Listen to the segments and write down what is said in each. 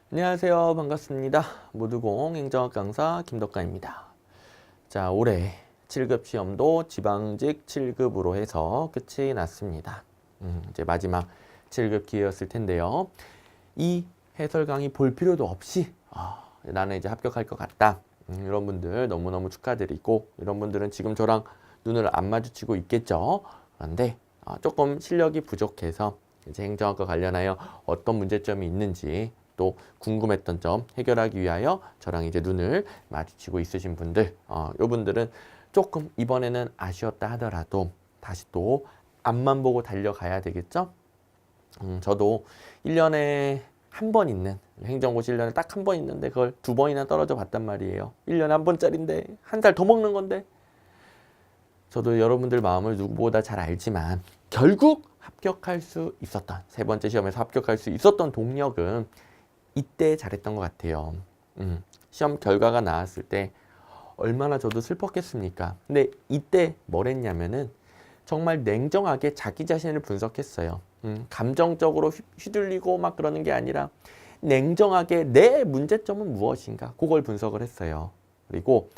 안녕하세요. 반갑습니다. 모두공 행정학 강사 김덕관입니다. 자, 올해 7급 시험도 지방직 7급으로 해서 끝이 났습니다. 이제 마지막 7급 기회였을 텐데요. 이 해설 강의 볼 필요도 없이 나는 이제 합격할 것 같다. 이런 분들 너무너무 축하드리고, 이런 분들은 지금 저랑 눈을 안 마주치고 있겠죠. 그런데 조금 실력이 부족해서 이제 행정학과 관련하여 어떤 문제점이 있는지 또 궁금했던 점 해결하기 위하여 저랑 이제 눈을 마주치고 있으신 분들, 요 분들은 조금 이번에는 아쉬웠다 하더라도 다시 또 앞만 보고 달려가야 되겠죠. 저도 1년에 한 번 있는 행정고시 1년에 딱 한 번 있는데 그걸 2번이나 떨어져 봤단 말이에요. 1년에 한 번짜리인데 한 달 더 먹는 건데. 저도 여러분들 마음을 누구보다 잘 알지만 결국 합격할 수 있었던, 세 번째 시험에서 합격할 수 있었던 동력은 이때 잘했던 것 같아요. 시험 결과가 나왔을 때 얼마나 저도 슬펐겠습니까? 근데 이때 뭘 했냐면은 정말 냉정하게 자기 자신을 분석했어요. 감정적으로 휘둘리고 막 그러는 게 아니라 냉정하게 내 문제점은 무엇인가, 그걸 분석을 했어요. 그리고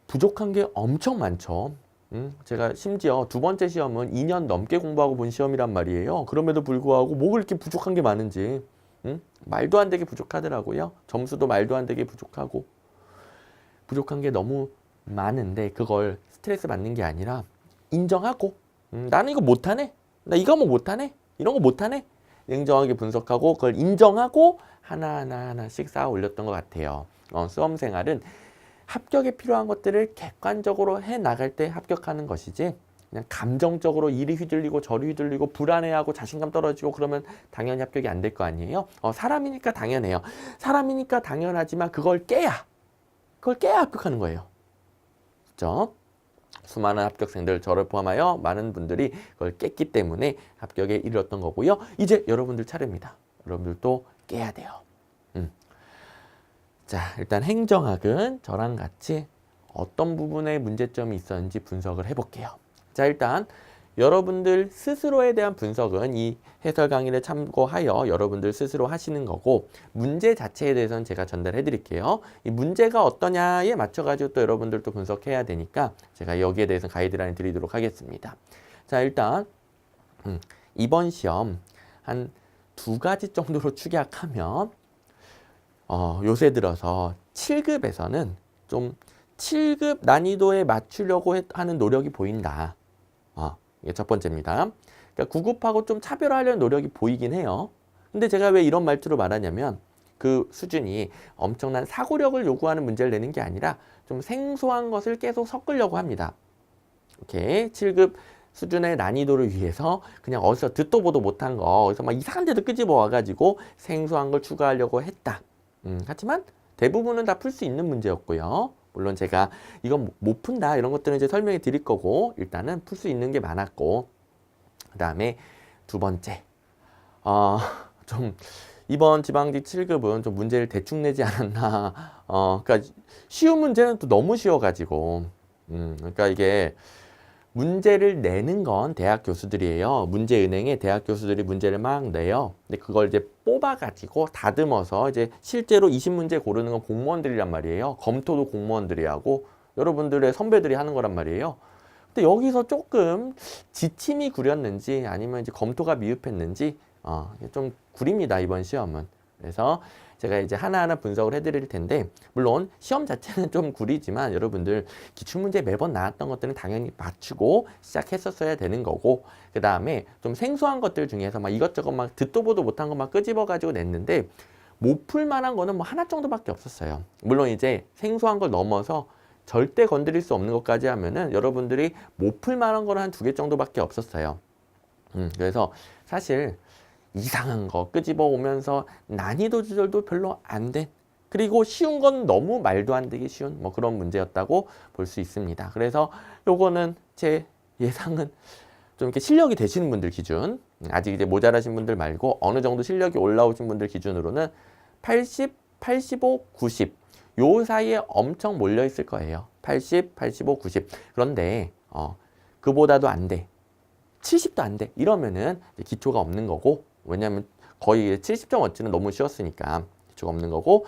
부족한 게 엄청 많죠. 제가 심지어 2번째 시험은 2년 넘게 공부하고 본 시험이란 말이에요. 그럼에도 불구하고 뭐가 이렇게 부족한 게 많은지, 말도 안 되게 부족하더라고요. 점수도 말도 안 되게 부족하고, 부족한 게 너무 많은데 그걸 스트레스 받는 게 아니라 인정하고, 나는 이거 못하네, 나 이거 뭐 못하네, 이런 거 못하네, 냉정하게 분석하고 그걸 인정하고 하나씩 쌓아 올렸던 것 같아요. 수험생활은 합격에 필요한 것들을 객관적으로 해 나갈 때 합격하는 것이지, 그냥 감정적으로 이리 휘둘리고 저리 휘둘리고 불안해하고 자신감 떨어지고 그러면 당연히 합격이 안 될 거 아니에요. 사람이니까 당연해요. 사람이니까 당연하지만 그걸 깨야 합격하는 거예요. 그렇죠? 수많은 합격생들, 저를 포함하여 많은 분들이 그걸 깼기 때문에 합격에 이르렀던 거고요. 이제 여러분들 차례입니다. 여러분들도 깨야 돼요. 자, 일단 행정학은 저랑 같이 어떤 부분에 문제점이 있었는지 분석을 해볼게요. 자, 일단 여러분들 스스로에 대한 분석은 이 해설 강의를 참고하여 여러분들 스스로 하시는 거고, 문제 자체에 대해서는 제가 전달해 드릴게요. 이 문제가 어떠냐에 맞춰가지고 또 여러분들도 분석해야 되니까 제가 여기에 대해서 가이드라인 드리도록 하겠습니다. 자, 일단 이번 시험 한 2가지 정도로 축약하면 요새 들어서 7급에서는 좀 7급 난이도에 맞추려고 하는 노력이 보인다. 이게 첫 번째입니다. 그러니까 9급하고 좀 차별화하려는 노력이 보이긴 해요. 근데 제가 왜 이런 말투로 말하냐면, 그 수준이 엄청난 사고력을 요구하는 문제를 내는 게 아니라 좀 생소한 것을 계속 섞으려고 합니다. 이렇게 7급 수준의 난이도를 위해서 그냥 어디서 듣도 보도 못한 거 어디서 막 이상한 데도 끄집어 와가지고 생소한 걸 추가하려고 했다. 하지만 대부분은 다 풀 수 있는 문제였고요. 물론 제가 이건 못 푼다 이런 것들은 이제 설명해 드릴 거고, 일단은 풀 수 있는 게 많았고, 그 다음에 두 번째, 좀 이번 지방직 7급은 좀 문제를 대충 내지 않았나. 그러니까 쉬운 문제는 또 너무 쉬워가지고, 그러니까 이게 문제를 내는 건 대학 교수들이에요. 문제은행에 대학 교수들이 문제를 막 내요. 근데 그걸 이제 뽑아가지고 다듬어서 이제 실제로 20문제 고르는 건 공무원들이란 말이에요. 검토도 공무원들이 하고 여러분들의 선배들이 하는 거란 말이에요. 근데 여기서 조금 지침이 구렸는지 아니면 이제 검토가 미흡했는지 좀 구립니다, 이번 시험은. 그래서 제가 이제 하나하나 분석을 해드릴 텐데, 물론 시험 자체는 좀 구리지만 여러분들 기출문제 매번 나왔던 것들은 당연히 맞추고 시작했었어야 되는 거고, 그 다음에 좀 생소한 것들 중에서 막 이것저것 막 듣도 보도 못한 것만 끄집어 가지고 냈는데 못 풀 만한 거는 뭐 하나 정도밖에 없었어요. 물론 이제 생소한 걸 넘어서 절대 건드릴 수 없는 것까지 하면은 여러분들이 못 풀 만한 거는 한 2개 정도밖에 없었어요. 그래서 사실 이상한 거 끄집어 오면서 난이도 조절도 별로 안 된, 그리고 쉬운 건 너무 말도 안 되게 쉬운 뭐 그런 문제였다고 볼 수 있습니다. 그래서 요거는 제 예상은 좀 이렇게 실력이 되시는 분들 기준, 아직 이제 모자라신 분들 말고 어느 정도 실력이 올라오신 분들 기준으로는 80, 85, 90 요 사이에 엄청 몰려 있을 거예요. 80, 85, 90. 그런데 그보다도 안 돼, 70도 안 돼, 이러면은 기초가 없는 거고, 왜냐하면 거의 70점 어치는 너무 쉬웠으니까 기초가 없는 거고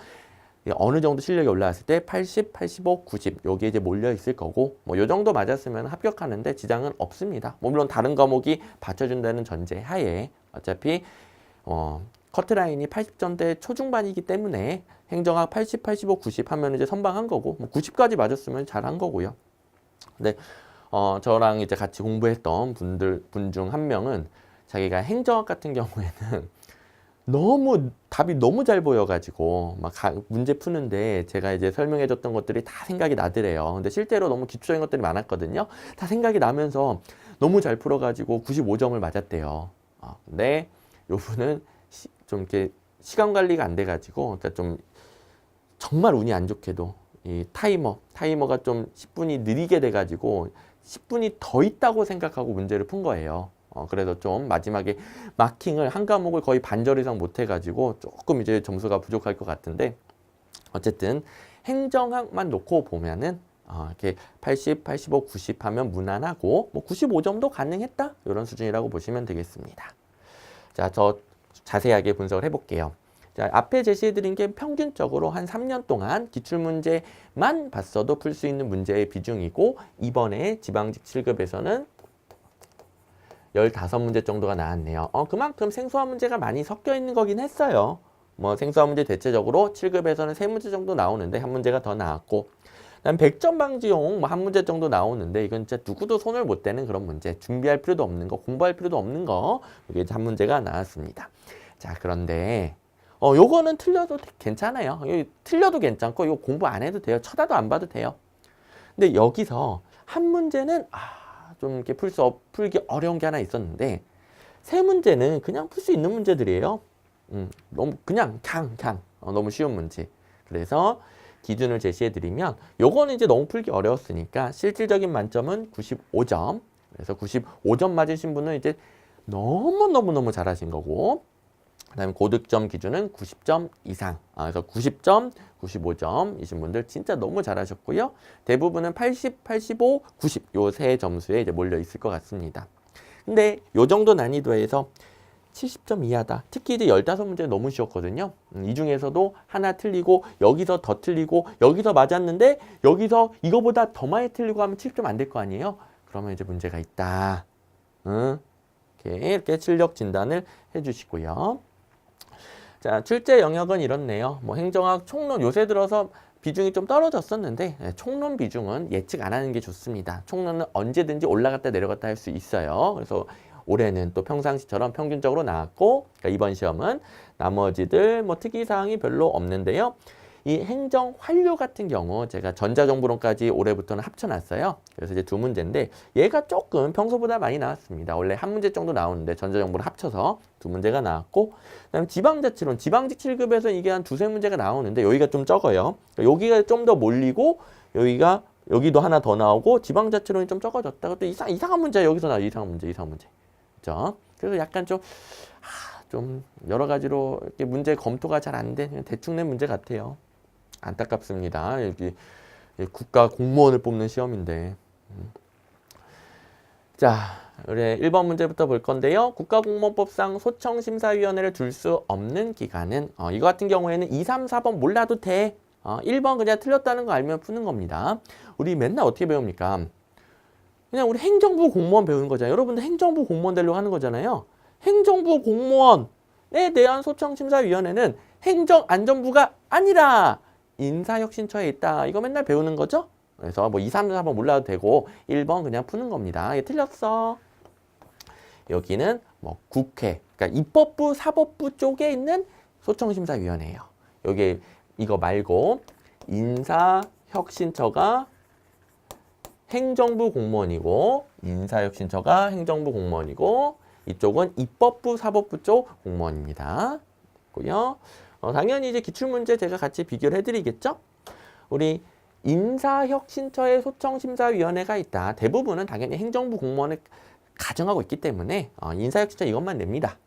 어느 정도 실력이 올라왔을 때 80, 85, 90 여기에 이제 몰려 있을 거고 뭐 요 정도 맞았으면 합격하는데 지장은 없습니다. 뭐 물론 다른 과목이 받쳐준다는 전제 하에 어차피 커트라인이 80점대 초중반이기 때문에 행정학 80, 85, 90 하면 이제 선방한 거고 뭐 90까지 맞았으면 잘한 거고요. 근데 저랑 이제 같이 공부했던 분 중 한 명은 자기가 행정학 같은 경우에는 너무 답이 너무 잘 보여가지고 막 문제 푸는데 제가 이제 설명해줬던 것들이 다 생각이 나더래요. 근데 실제로 너무 기초적인 것들이 많았거든요. 다 생각이 나면서 너무 잘 풀어가지고 95점을 맞았대요. 근데 요 분은 좀 이렇게 시간 관리가 안 돼가지고 좀 정말 운이 안 좋게도 이 타이머가 좀 10분이 느리게 돼가지고 10분이 더 있다고 생각하고 문제를 푼 거예요. 그래서 좀 마지막에 마킹을 한 과목을 거의 반절 이상 못 해가지고 조금 이제 점수가 부족할 것 같은데 어쨌든 행정학만 놓고 보면은 이렇게 80, 85, 90 하면 무난하고 뭐 95점도 가능했다 이런 수준이라고 보시면 되겠습니다. 자, 더 자세하게 분석을 해볼게요. 자, 앞에 제시해드린 게 평균적으로 한 3년 동안 기출문제만 봤어도 풀 수 있는 문제의 비중이고 이번에 지방직 7급에서는 15문제 정도가 나왔네요. 그만큼 생소한 문제가 많이 섞여 있는 거긴 했어요. 뭐 생소한 문제 대체적으로 7급에서는 3문제 정도 나오는데 한 문제가 더 나왔고 그다음 100점 방지용 뭐 한 문제 정도 나오는데 이건 진짜 누구도 손을 못 대는 그런 문제. 준비할 필요도 없는 거, 공부할 필요도 없는 거 이게 한 문제가 나왔습니다. 자, 그런데 요거는 틀려도 괜찮아요. 틀려도 괜찮고 이거 공부 안 해도 돼요. 쳐다도 안 봐도 돼요. 근데 여기서 한 문제는 좀 이렇게 풀기 어려운 게 하나 있었는데 세 문제는 그냥 풀 수 있는 문제들이에요. 너무 그냥 너무 쉬운 문제. 그래서 기준을 제시해 드리면 요거는 이제 너무 풀기 어려웠으니까 실질적인 만점은 95점. 그래서 95점 맞으신 분은 이제 너무 잘하신 거고 그다음에 고득점 기준은 90점 이상. 그래서 90점, 95점이신 분들 진짜 너무 잘하셨고요. 대부분은 80, 85, 90 요 세 점수에 이제 몰려 있을 것 같습니다. 근데 요 정도 난이도에서 70점 이하다. 특히 이제 15문제 너무 쉬웠거든요. 이 중에서도 하나 틀리고 여기서 더 틀리고 여기서 맞았는데 여기서 이거보다 더 많이 틀리고 하면 70점 안 될 거 아니에요. 그러면 이제 문제가 있다. 이렇게 실력 진단을 해주시고요. 자, 출제 영역은 이렇네요. 뭐 행정학, 총론 요새 들어서 비중이 좀 떨어졌었는데 총론 비중은 예측 안 하는 게 좋습니다. 총론은 언제든지 올라갔다 내려갔다 할 수 있어요. 그래서 올해는 또 평상시처럼 평균적으로 나왔고 그러니까 이번 시험은 나머지들 뭐 특이사항이 별로 없는데요. 이 행정 활류 같은 경우 제가 전자정보론까지 올해부터는 합쳐놨어요. 그래서 이제 두 문제인데 얘가 조금 평소보다 많이 나왔습니다. 원래 한 문제 정도 나오는데 전자정보를 합쳐서 두 문제가 나왔고 그다음에 지방자치론, 지방직 7급에서 이게 한 두세 문제가 나오는데 여기가 좀 적어요. 그러니까 여기가 좀 더 몰리고 여기도 하나 더 나오고 지방자치론이 좀 적어졌다가 또 이상한 문제 여기서 나와요. 이상한 문제. 그렇죠? 그래서 약간 좀 여러 가지로 이렇게 문제 검토가 잘 안 돼. 대충 낸 문제 같아요. 안타깝습니다. 여기 국가 공무원을 뽑는 시험인데. 자, 우리 1번 문제부터 볼 건데요. 국가공무원법상 소청심사위원회를 둘 수 없는 기관은 이거 같은 경우에는 2, 3, 4번 몰라도 돼. 1번 그냥 틀렸다는 거 알면 푸는 겁니다. 우리 맨날 어떻게 배웁니까? 그냥 우리 행정부 공무원 배우는 거잖아요. 여러분들 행정부 공무원 되려고 하는 거잖아요. 행정부 공무원에 대한 소청심사위원회는 행정안전부가 아니라 인사혁신처에 있다. 이거 맨날 배우는 거죠? 그래서 뭐 2, 3, 4번 몰라도 되고 1번 그냥 푸는 겁니다. 얘 틀렸어. 여기는 뭐 국회, 그러니까 입법부, 사법부 쪽에 있는 소청심사위원회예요. 여기 이거 말고 인사혁신처가 행정부 공무원이고 인사혁신처가 행정부 공무원이고 이쪽은 입법부, 사법부 쪽 공무원입니다. 고요. 당연히 이제 기출문제 제가 같이 비교를 해드리겠죠? 우리 인사혁신처의 소청심사위원회가 있다. 대부분은 당연히 행정부 공무원을 가정하고 있기 때문에 인사혁신처 이것만 냅니다.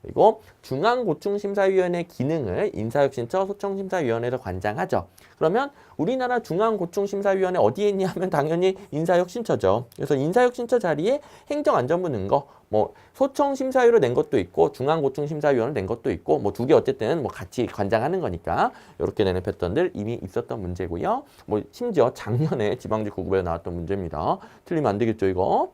그리고 중앙고충심사위원회 기능을 인사혁신처 소청심사위원회에서 관장하죠. 그러면 우리나라 중앙고충심사위원회 어디에 있냐 하면 당연히 인사혁신처죠. 그래서 인사혁신처 자리에 행정안전부 는 거, 뭐 소청심사위로 낸 것도 있고 중앙고충심사위원회 낸 것도 있고 뭐 두 개 어쨌든 뭐 같이 관장하는 거니까 이렇게 되는 패턴들 이미 있었던 문제고요. 뭐 심지어 작년에 지방직 9급에 나왔던 문제입니다. 틀리면 안 되겠죠 이거.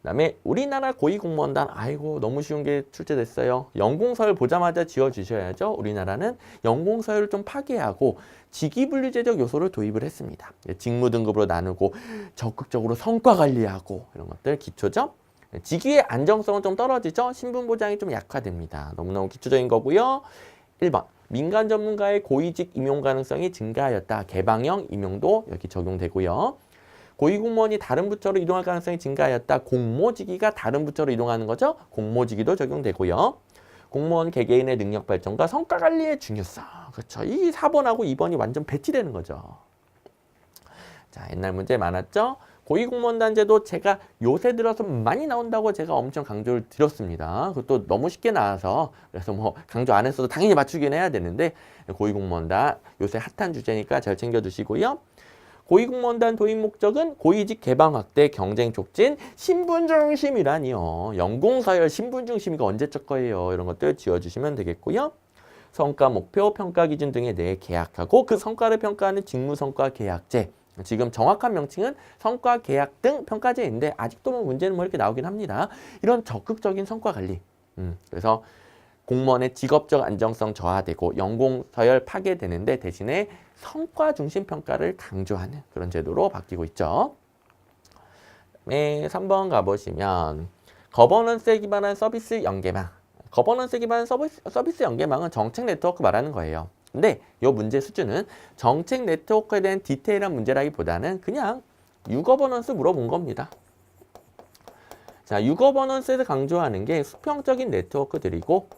그다음에 우리나라 고위공무원단 아이고 너무 쉬운 게 출제됐어요. 연공서열 보자마자 지어주셔야죠. 우리나라는 연공서열을 좀 파괴하고 직위분리제적 요소를 도입을 했습니다. 직무 등급으로 나누고 적극적으로 성과 관리하고 이런 것들 기초죠. 직위의 안정성은 좀 떨어지죠. 신분 보장이 좀 약화됩니다. 너무너무 기초적인 거고요. 1번 민간 전문가의 고위직 임용 가능성이 증가하였다. 개방형 임용도 여기 적용되고요. 고위공무원이 다른 부처로 이동할 가능성이 증가하였다. 공모직위가 다른 부처로 이동하는 거죠. 공모직위도 적용되고요. 공무원 개개인의 능력 발전과 성과 관리의 중요성. 그렇죠. 이 4번하고 2번이 완전 배치되는 거죠. 자, 옛날 문제 많았죠. 고위공무원단제도 제가 요새 들어서 많이 나온다고 제가 엄청 강조를 드렸습니다. 그것도 너무 쉽게 나와서 그래서 뭐 강조 안 했어도 당연히 맞추긴 해야 되는데 고위공무원단 요새 핫한 주제니까 잘 챙겨주시고요. 고위공무원단 도입 목적은 고위직 개방 확대, 경쟁 촉진, 신분 중심이라니요. 연공서열 신분 중심이가 언제적 거예요. 이런 것들 지어주시면 되겠고요. 성과 목표, 평가 기준 등에 대해 계약하고 그 성과를 평가하는 직무성과 계약제. 지금 정확한 명칭은 성과 계약 등 평가제인데 아직도 뭐 문제는 뭐 이렇게 나오긴 합니다. 이런 적극적인 성과 관리. 그래서 공무원의 직업적 안정성 저하되고 연공 서열 파괴되는데 대신에 성과 중심 평가를 강조하는 그런 제도로 바뀌고 있죠. 네, 3번 가보시면 거버넌스에 기반한 서비스 연계망. 거버넌스에 기반한 서비스 연계망은 정책 네트워크 말하는 거예요. 근데 이 문제 수준은 정책 네트워크에 대한 디테일한 문제라기보다는 그냥 유거버넌스 물어본 겁니다. 자, 유거버넌스에서 강조하는 게 수평적인 네트워크들이고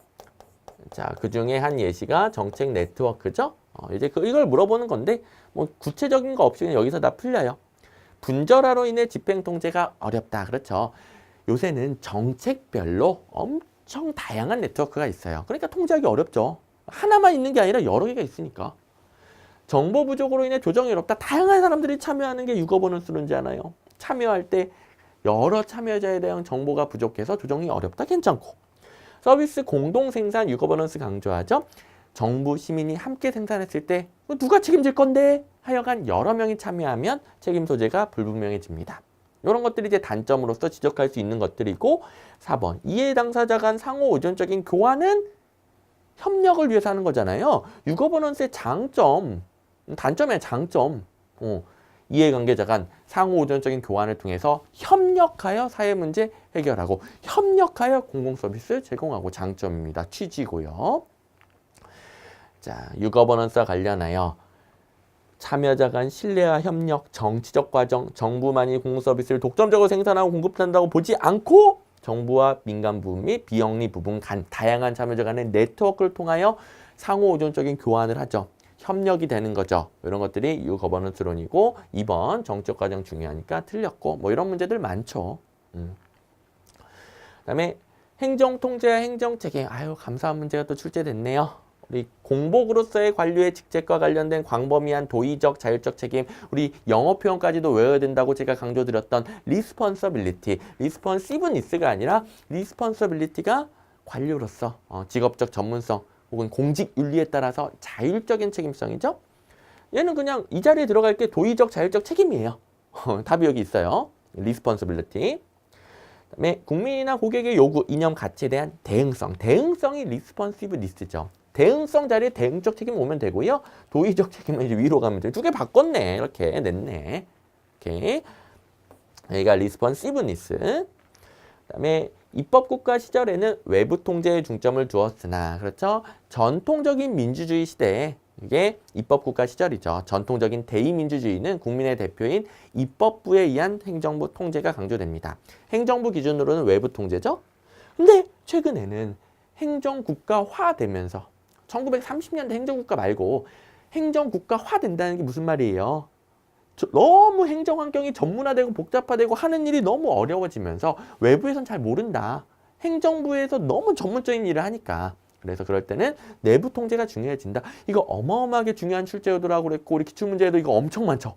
자, 그 중에 한 예시가 정책 네트워크죠. 이제 이걸 물어보는 건데 뭐 구체적인 거 없이 여기서 다 풀려요. 분절화로 인해 집행 통제가 어렵다. 그렇죠. 요새는 정책별로 엄청 다양한 네트워크가 있어요. 그러니까 통제하기 어렵죠. 하나만 있는 게 아니라 여러 개가 있으니까. 정보 부족으로 인해 조정이 어렵다. 다양한 사람들이 참여하는 게 유거버넌스론지 않아요. 참여할 때 여러 참여자에 대한 정보가 부족해서 조정이 어렵다. 괜찮고. 서비스 공동 생산 유거버넌스 강조하죠. 정부, 시민이 함께 생산했을 때 누가 책임질 건데? 하여간 여러 명이 참여하면 책임 소재가 불분명해집니다. 이런 것들이 이제 단점으로서 지적할 수 있는 것들이고 4번 이해 당사자 간 상호 의존적인 교환은 협력을 위해서 하는 거잖아요. 유거버넌스의 장점, 단점의 장점. 이해관계자 간 상호 의존적인 교환을 통해서 협력하여 사회 문제 해결하고 협력하여 공공서비스 제공하고 장점입니다. 취지고요. 자, 유거버넌스와 관련하여 참여자 간 신뢰와 협력, 정치적 과정, 정부만이 공공서비스를 독점적으로 생산하고 공급한다고 보지 않고 정부와 민간 부분 및 비영리 부분 간 다양한 참여자 간의 네트워크를 통하여 상호 의존적인 교환을 하죠. 협력이 되는 거죠. 이런 것들이 유거버넌스론이고 2번 정치적 과정 중요하니까 틀렸고 뭐 이런 문제들 많죠. 그다음에 행정통제와 행정책임. 아유 감사한 문제가 또 출제됐네요. 우리 공복으로서의 관료의 직책과 관련된 광범위한 도의적, 자율적 책임, 우리 영어 표현까지도 외워야 된다고 제가 강조드렸던 responsibility, responsiveness가 아니라 responsibility가 관료로서 직업적 전문성 혹은 공직 윤리에 따라서 자율적인 책임성이죠. 얘는 그냥 이 자리에 들어갈 게 도의적, 자율적 책임이에요. 답이 여기 있어요. responsibility. 그다음에 국민이나 고객의 요구, 이념, 가치에 대한 대응성. 대응성이 responsiveness죠. 대응성 자리에 대응적 책임 오면 되고요. 도의적 책임은 이제 위로 가면 돼요. 두 개 바꿨네. 이렇게 냈네. 이렇게. 여기가 responsiveness. 그다음에 입법국가 시절에는 외부 통제에 중점을 두었으나 그렇죠. 전통적인 민주주의 시대에 이게 입법국가 시절이죠. 전통적인 대의민주주의는 국민의 대표인 입법부에 의한 행정부 통제가 강조됩니다. 행정부 기준으로는 외부 통제죠. 근데 최근에는 행정국가화 되면서 1930년대 행정국가 말고 행정국가화 된다는 게 무슨 말이에요? 너무 행정 환경이 전문화되고 복잡화되고 하는 일이 너무 어려워지면서 외부에선 잘 모른다. 행정부에서 너무 전문적인 일을 하니까. 그래서 그럴 때는 내부 통제가 중요해진다. 이거 어마어마하게 중요한 출제도라고 그랬고 우리 기출문제에도 이거 엄청 많죠.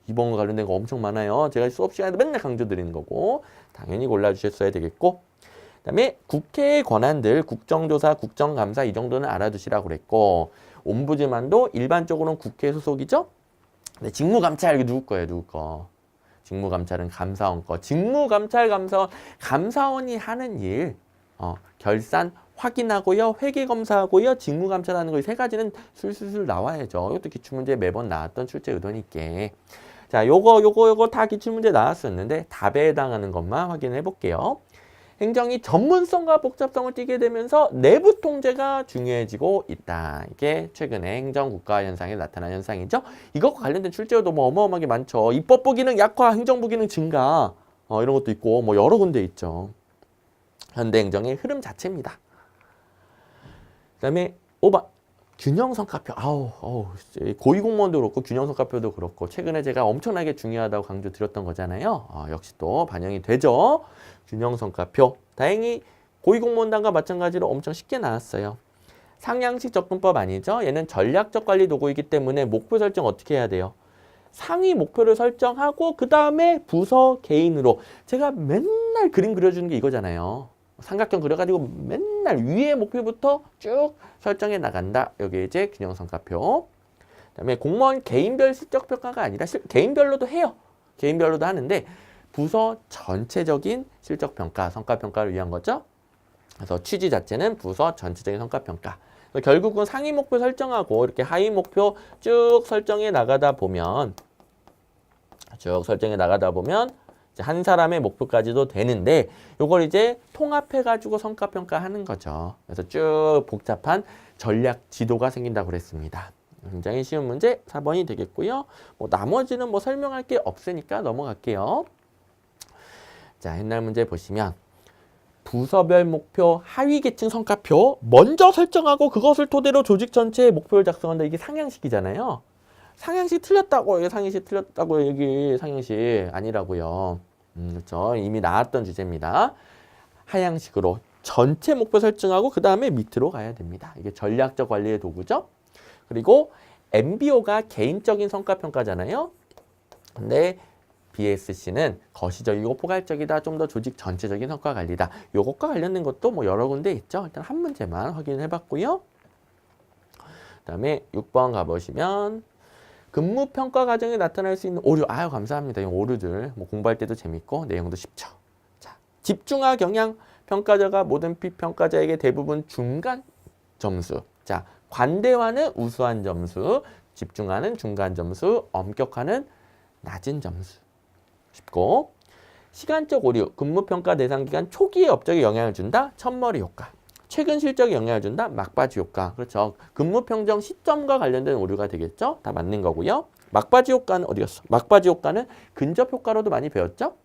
이번 관련된 거 엄청 많아요. 제가 수업 시간에도 맨날 강조드리는 거고 당연히 골라주셨어야 되겠고 그다음에 국회의 권한들 국정조사, 국정감사 이 정도는 알아두시라고 그랬고 옴부즈만도 일반적으로는 국회 소속이죠. 근데 직무감찰 이게 누구 거예요? 누구 거? 직무감찰은 감사원 거. 직무감찰, 감사원. 감사원이 하는 일 결산 확인하고요. 회계검사하고요. 직무감찰하는 거 이 세 가지는 술술술 나와야죠. 이것도 기출문제에 매번 나왔던 출제 의도니까. 자, 요거 다 기출문제 나왔었는데 답에 해당하는 것만 확인해 볼게요. 행정이 전문성과 복잡성을 띠게 되면서 내부 통제가 중요해지고 있다. 이게 최근에 행정국가 현상에 나타난 현상이죠. 이것과 관련된 출제도 뭐 어마어마하게 많죠. 입법부 기능 약화, 행정부 기능 증가 이런 것도 있고 뭐 여러 군데 있죠. 현대 행정의 흐름 자체입니다. 그다음에 5번 균형성과표. 고위공무원도 그렇고 균형성과표도 그렇고 최근에 제가 엄청나게 중요하다고 강조드렸던 거잖아요. 역시 또 반영이 되죠. 균형성과표. 다행히 고위공무원단과 마찬가지로 엄청 쉽게 나왔어요. 상향식 접근법 아니죠? 얘는 전략적 관리 도구이기 때문에 목표 설정 어떻게 해야 돼요? 상위 목표를 설정하고 그 다음에 부서 개인으로 제가 맨날 그림 그려주는 게 이거잖아요. 삼각형 그려가지고 맨날 위의 목표부터 쭉 설정해 나간다. 여기 이제 균형성과표. 그다음에 공무원 개인별 실적평가가 아니라 개인별로도 해요. 개인별로도 하는데 부서 전체적인 실적평가, 성과평가를 위한 거죠. 그래서 취지 자체는 부서 전체적인 성과평가. 결국은 상위 목표 설정하고 이렇게 하위 목표 쭉 설정해 나가다 보면 이제 한 사람의 목표까지도 되는데 요걸 이제 통합해가지고 성과평가하는 거죠. 그래서 쭉 복잡한 전략 지도가 생긴다고 그랬습니다. 굉장히 쉬운 문제 4번이 되겠고요. 뭐 나머지는 뭐 설명할 게 없으니까 넘어갈게요. 자, 옛날 문제 보시면 부서별 목표 하위 계층 성과표 먼저 설정하고 그것을 토대로 조직 전체의 목표를 작성한다. 이게 상향식이잖아요. 상향식 틀렸다고 여기 상향식 틀렸다고 여기 상향식 아니라고요. 그렇죠. 이미 나왔던 주제입니다. 하향식으로 전체 목표 설정하고 그 다음에 밑으로 가야 됩니다. 이게 전략적 관리의 도구죠. 그리고 MBO가 개인적인 성과평가잖아요. 근데 BSC는 거시적이고 포괄적이다. 좀 더 조직 전체적인 성과 관리다. 요것과 관련된 것도 뭐 여러 군데 있죠. 일단 한 문제만 확인해 봤고요. 그 다음에 6번 가보시면 근무평가 과정에 나타날 수 있는 오류. 아유 감사합니다. 이 오류들 뭐 공부할 때도 재밌고 내용도 쉽죠. 자, 집중화 경향 평가자가 모든 피평가자에게 대부분 중간 점수. 자, 관대화는 우수한 점수, 집중화는 중간 점수, 엄격화는 낮은 점수. 쉽고 시간적 오류. 근무평가 대상 기간 초기에 업적에 영향을 준다. 첫머리 효과. 최근 실적에 영향을 준다. 막바지 효과. 그렇죠. 근무 평정 시점과 관련된 오류가 되겠죠. 다 맞는 거고요. 막바지 효과는 어디 갔어? 막바지 효과는 근접 효과로도 많이 배웠죠.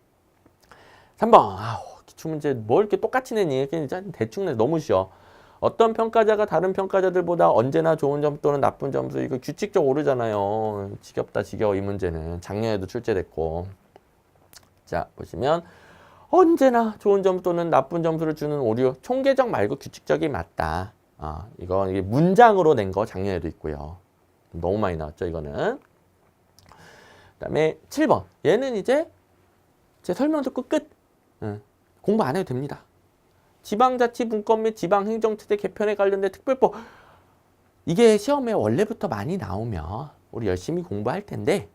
3번. 기출문제 뭐 이렇게 똑같이 내니? 그냥 대충 내. 너무 쉬워. 어떤 평가자가 다른 평가자들보다 언제나 좋은 점 또는 나쁜 점수. 이거 규칙적 오류잖아요. 지겹다 지겨워 이 문제는. 작년에도 출제됐고. 자 보시면 언제나 좋은 점 또는 나쁜 점수를 주는 오류. 총계적 말고 규칙적이 맞다. 이거 이게 문장으로 낸 거 작년에도 있고요. 너무 많이 나왔죠, 이거는. 그다음에 7번. 얘는 이제 제 설명 듣고 끝. 공부 안 해도 됩니다. 지방자치분권 및 지방행정체제 개편에 관련된 특별법. 이게 시험에 원래부터 많이 나오면 우리 열심히 공부할 텐데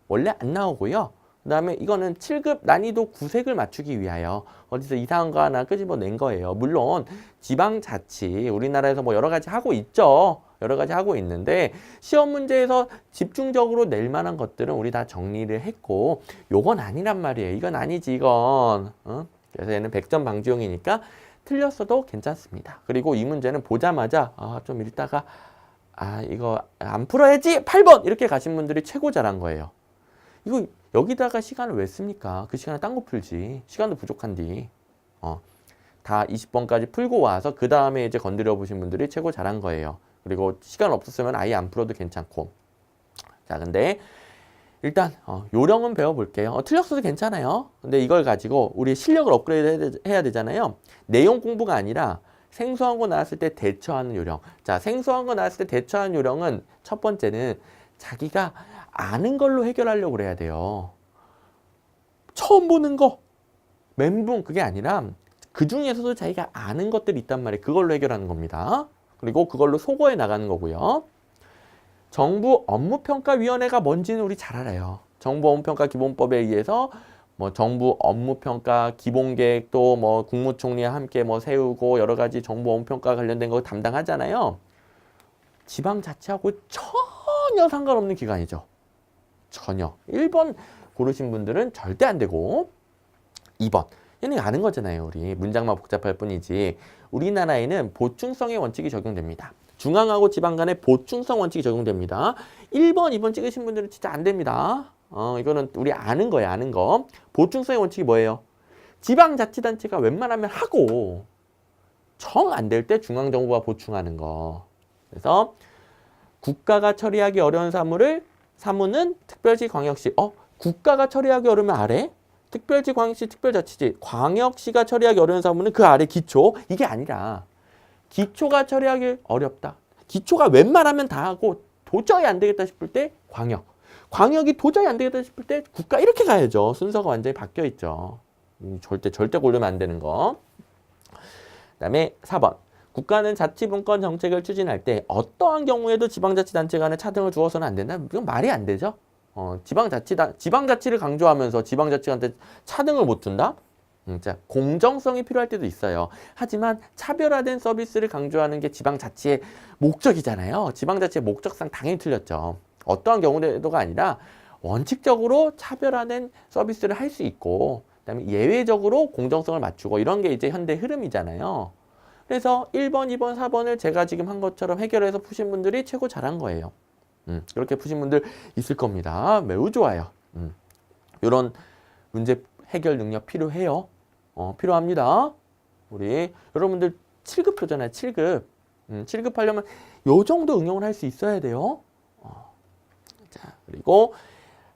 원래 안 나오고요. 그 다음에 이거는 7급 난이도 구색을 맞추기 위하여 어디서 이상한 거 하나 끄집어낸 거예요. 물론 지방자치 우리나라에서 뭐 여러 가지 하고 있죠. 여러 가지 하고 있는데 시험 문제에서 집중적으로 낼 만한 것들은 우리 다 정리를 했고 요건 아니란 말이에요. 이건 아니지 이건. 그래서 얘는 100점 방지용이니까 틀렸어도 괜찮습니다. 그리고 이 문제는 보자마자 좀 읽다가 이거 안 풀어야지 8번 이렇게 가신 분들이 최고 잘한 거예요. 이거 여기다가 시간을 왜 씁니까? 그 시간에 딴 거 풀지. 시간도 부족한디. 다 20번까지 풀고 와서 그 다음에 이제 건드려 보신 분들이 최고 잘한 거예요. 그리고 시간 없었으면 아예 안 풀어도 괜찮고. 자, 근데 일단 요령은 배워볼게요. 틀렸어도 괜찮아요. 근데 이걸 가지고 우리 실력을 업그레이드 해야 되잖아요. 내용 공부가 아니라 생소한 거 나왔을 때 대처하는 요령. 자, 생소한 거 나왔을 때 대처하는 요령은 첫 번째는 자기가 아는 걸로 해결하려고 그래야 돼요. 처음 보는 거, 멘붕 그게 아니라 그 중에서도 자기가 아는 것들이 있단 말이에요. 그걸로 해결하는 겁니다. 그리고 그걸로 소거해 나가는 거고요. 정부 업무평가위원회가 뭔지는 우리 잘 알아요. 정부 업무평가 기본법에 의해서 뭐 정부 업무평가 기본계획도 뭐 국무총리와 함께 뭐 세우고 여러 가지 정부 업무평가 관련된 거 담당하잖아요. 지방자치하고 전혀 상관없는 기관이죠. 전혀. 1번 고르신 분들은 절대 안 되고 2번. 얘는 아는 거잖아요. 우리 문장만 복잡할 뿐이지. 우리나라에는 보충성의 원칙이 적용됩니다. 중앙하고 지방 간에 보충성 원칙이 적용됩니다. 1번, 2번 찍으신 분들은 진짜 안 됩니다. 이거는 우리 아는 거예요. 아는 거. 보충성의 원칙이 뭐예요? 지방자치단체가 웬만하면 하고 정 안 될 때 중앙정부가 보충하는 거. 그래서 국가가 처리하기 어려운 사무는 특별시, 광역시. 국가가 처리하기 어려우면 아래? 특별시, 광역시, 특별자치지. 광역시가 처리하기 어려운 사무는 그 아래 기초. 이게 아니라 기초가 처리하기 어렵다. 기초가 웬만하면 다 하고 도저히 안 되겠다 싶을 때 광역. 광역이 도저히 안 되겠다 싶을 때 국가 이렇게 가야죠. 순서가 완전히 바뀌어 있죠. 절대 고르면 안 되는 거. 그다음에 4번. 국가는 자치분권 정책을 추진할 때 어떠한 경우에도 지방자치단체 간에 차등을 두어서는 안 된다. 이건 말이 안 되죠. 지방자치를 강조하면서 지방자치한테 차등을 못 둔다? 자, 공정성이 필요할 때도 있어요. 하지만 차별화된 서비스를 강조하는 게 지방자치의 목적이잖아요. 지방자치의 목적상 당연히 틀렸죠. 어떠한 경우도가 아니라 원칙적으로 차별화된 서비스를 할 수 있고 그다음에 예외적으로 공정성을 맞추고 이런 게 이제 현대 흐름이잖아요. 그래서 1번, 2번, 4번을 제가 지금 한 것처럼 해결해서 푸신 분들이 최고 잘한 거예요. 그렇게 푸신 분들 있을 겁니다. 매우 좋아요. 이런 문제 해결 능력 필요해요. 필요합니다. 우리 여러분들 7급 도전해 7급. 7급 하려면 요 정도 응용을 할 수 있어야 돼요. 자, 그리고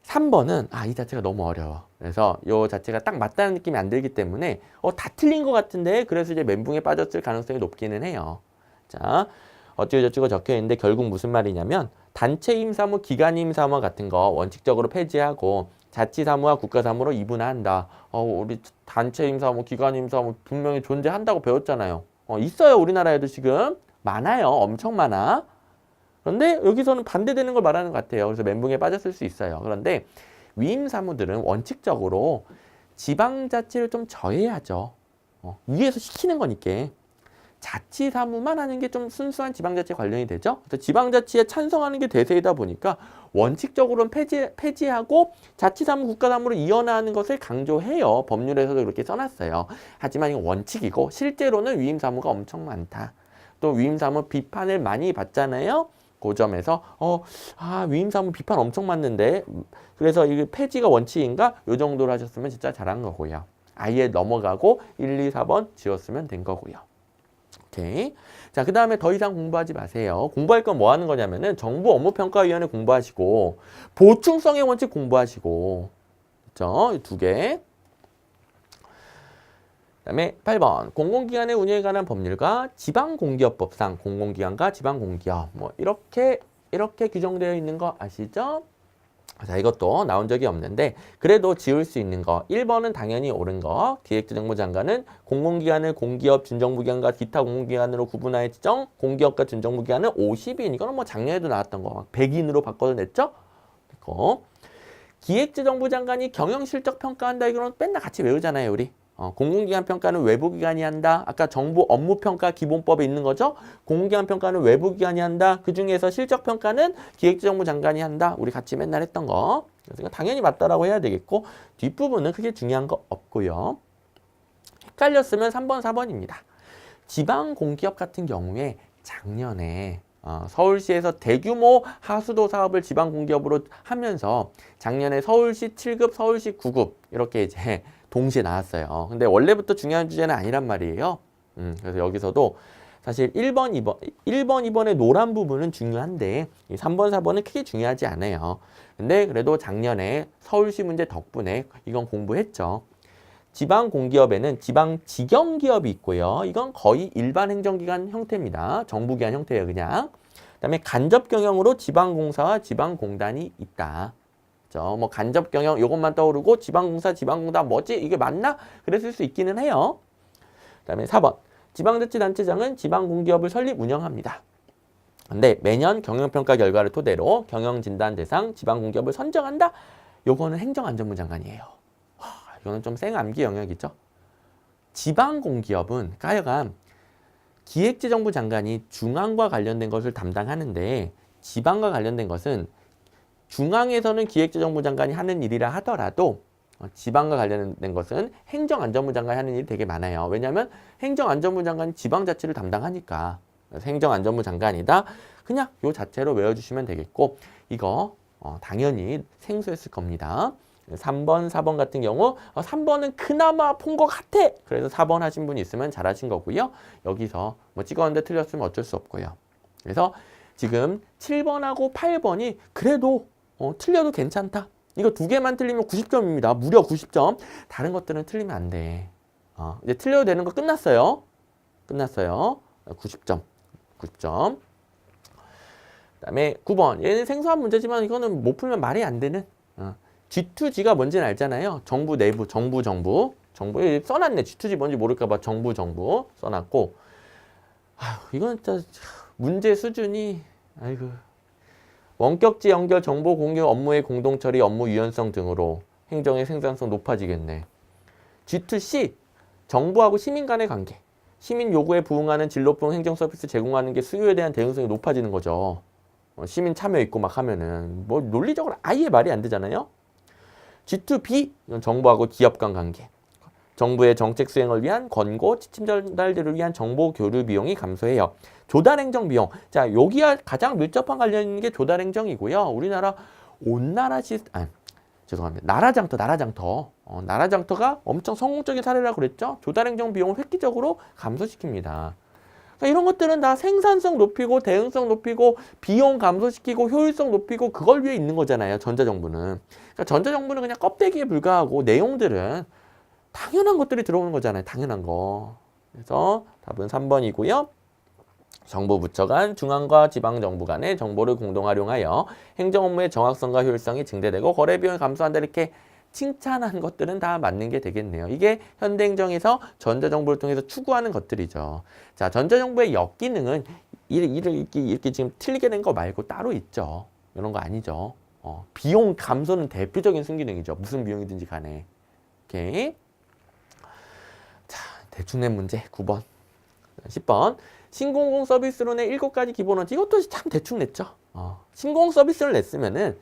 3번은 이 자체가 너무 어려워. 그래서 요 자체가 딱 맞다는 느낌이 안 들기 때문에 다 틀린 것 같은데 그래서 이제 멘붕에 빠졌을 가능성이 높기는 해요. 자, 어쩌고저쩌고 적혀 있는데 결국 무슨 말이냐면 단체 임사무, 기관 임사무 같은 거 원칙적으로 폐지하고 자치사무와 국가사무로 이분화한다. 우리 단체 임사무, 기관 임사무 분명히 존재한다고 배웠잖아요. 있어요. 우리나라에도 지금 많아요. 엄청 많아. 그런데 여기서는 반대되는 걸 말하는 것 같아요. 그래서 멘붕에 빠졌을 수 있어요. 그런데 위임사무들은 원칙적으로 지방자치를 좀 저해야죠. 위에서 시키는 거니까. 자치사무만 하는 게 좀 순수한 지방자치 관련이 되죠. 그래서 지방자치에 찬성하는 게 대세이다 보니까 원칙적으로는 폐지하고 자치사무, 국가사무로 이어나가는 것을 강조해요. 법률에서도 그렇게 써놨어요. 하지만 이건 원칙이고 실제로는 위임사무가 엄청 많다. 또 위임사무 비판을 많이 받잖아요. 그 점에서 위임사무 비판 엄청 많는데 그래서 이게 폐지가 원칙인가? 요 정도로 하셨으면 진짜 잘한 거고요. 아예 넘어가고 1, 2, 4번 지웠으면 된 거고요. 오케이. 자, 그 다음에 더 이상 공부하지 마세요. 공부할 건 뭐 하는 거냐면은 정부 업무평가위원회 공부하시고 보충성의 원칙 공부하시고 그렇죠? 이 두 개. 그다음에 8번 공공기관의 운영에 관한 법률과 지방공기업법상 공공기관과 지방공기업 뭐 이렇게 규정되어 있는 거 아시죠? 자, 이것도 나온 적이 없는데 그래도 지울 수 있는 거 1번은 당연히 옳은 거 기획재정부 장관은 공공기관을 공기업, 준정부기관과 기타 공공기관으로 구분하여 지정 공기업과 준정부기관은 50인 이거는 뭐 작년에도 나왔던 거 100인으로 바꿔서 냈죠? 그리고 기획재정부 장관이 경영실적 평가한다 이거는 맨날 같이 외우잖아요 우리 공공기관 평가는 외부기관이 한다. 아까 정부 업무평가 기본법에 있는 거죠. 공공기관 평가는 외부기관이 한다. 그중에서 실적평가는 기획재정부 장관이 한다. 우리 같이 맨날 했던 거. 그래서 당연히 맞다라고 해야 되겠고 뒷부분은 크게 중요한 거 없고요. 헷갈렸으면 3번, 4번입니다. 지방공기업 같은 경우에 작년에 서울시에서 대규모 하수도 사업을 지방공기업으로 하면서 작년에 서울시 7급, 서울시 9급 이렇게 이제 동시에 나왔어요. 근데 원래부터 중요한 주제는 아니란 말이에요. 그래서 여기서도 사실 1번, 2번의 노란 부분은 중요한데 3번, 4번은 크게 중요하지 않아요. 근데 그래도 작년에 서울시 문제 덕분에 이건 공부했죠. 지방공기업에는 지방직영기업이 있고요. 이건 거의 일반 행정기관 형태입니다. 정부기관 형태예요, 그냥. 그다음에 간접경영으로 지방공사와 지방공단이 있다. 뭐 간접경영 이것만 떠오르고 지방공사, 지방공단 뭐지? 이게 맞나? 그랬을 수 있기는 해요. 그다음에 4번. 지방자치단체장은 지방공기업을 설립 운영합니다. 근데 매년 경영평가 결과를 토대로 경영진단 대상 지방공기업을 선정한다? 요거는 행정안전부 장관이에요. 이거는 좀 생암기 영역이죠. 지방공기업은 하여간 기획재정부 장관이 중앙과 관련된 것을 담당하는데 지방과 관련된 것은 중앙에서는 기획재정부 장관이 하는 일이라 하더라도 지방과 관련된 것은 행정안전부 장관이 하는 일이 되게 많아요. 왜냐하면 행정안전부 장관이 지방자치를 담당하니까. 그래서 행정안전부 장관이다. 그냥 요 자체로 외워주시면 되겠고 이거 당연히 생소했을 겁니다. 3번, 4번 같은 경우 3번은 그나마 본 것 같아. 그래서 4번 하신 분이 있으면 잘하신 거고요. 여기서 뭐 찍었는데 틀렸으면 어쩔 수 없고요. 그래서 지금 7번하고 8번이 그래도 틀려도 괜찮다. 이거 두 개만 틀리면 90점입니다. 무려 90점. 다른 것들은 틀리면 안 돼. 이제 틀려도 되는 거 끝났어요. 끝났어요. 90점. 90점. 그다음에 9번. 얘는 생소한 문제지만 이거는 못 풀면 말이 안 되는. G2G가 뭔지는 알잖아요. 정부 내부, 정부 써놨네. G2G 뭔지 모를까봐 정부 써놨고. 이건 진짜 문제 수준이 아이고. 원격지 연결 정보 공유 업무의 공동 처리 업무 유연성 등으로 행정의 생산성 높아지겠네. G2C 정부하고 시민 간의 관계. 시민 요구에 부응하는 질 높은 행정 서비스 제공하는 게 수요에 대한 대응성이 높아지는 거죠. 시민 참여 있고 막 하면은 뭐 논리적으로 아예 말이 안 되잖아요. G2B 정부하고 기업 간 관계. 정부의 정책 수행을 위한 권고, 지침 전달들을 위한 정보 교류 비용이 감소해요. 조달 행정 비용. 자, 여기와 가장 밀접한 관련 있는 게 조달 행정이고요. 우리나라 나라장터. 나라장터가 엄청 성공적인 사례라고 그랬죠. 조달 행정 비용을 획기적으로 감소시킵니다. 그러니까 이런 것들은 다 생산성 높이고 대응성 높이고 비용 감소시키고 효율성 높이고 그걸 위해 있는 거잖아요. 전자정부는. 그러니까 전자정부는 그냥 껍데기에 불과하고 내용들은 당연한 것들이 들어오는 거잖아요. 당연한 거. 그래서 답은 3번이고요. 정부 부처 간 중앙과 지방정부 간의 정보를 공동 활용하여 행정 업무의 정확성과 효율성이 증대되고 거래 비용이 감소한다 이렇게 칭찬한 것들은 다 맞는 게 되겠네요. 이게 현대행정에서 전자정부를 통해서 추구하는 것들이죠. 자, 전자정부의 역기능은 이렇게 지금 틀리게 된 거 말고 따로 있죠. 이런 거 아니죠. 비용 감소는 대표적인 순기능이죠. 무슨 비용이든지 간에. 오케이. 자, 대충 낸 문제 9번. 10번. 신공공 서비스론의 7가지 기본 원칙. 이것도 참 대충 냈죠. 신공공 서비스를 냈으면은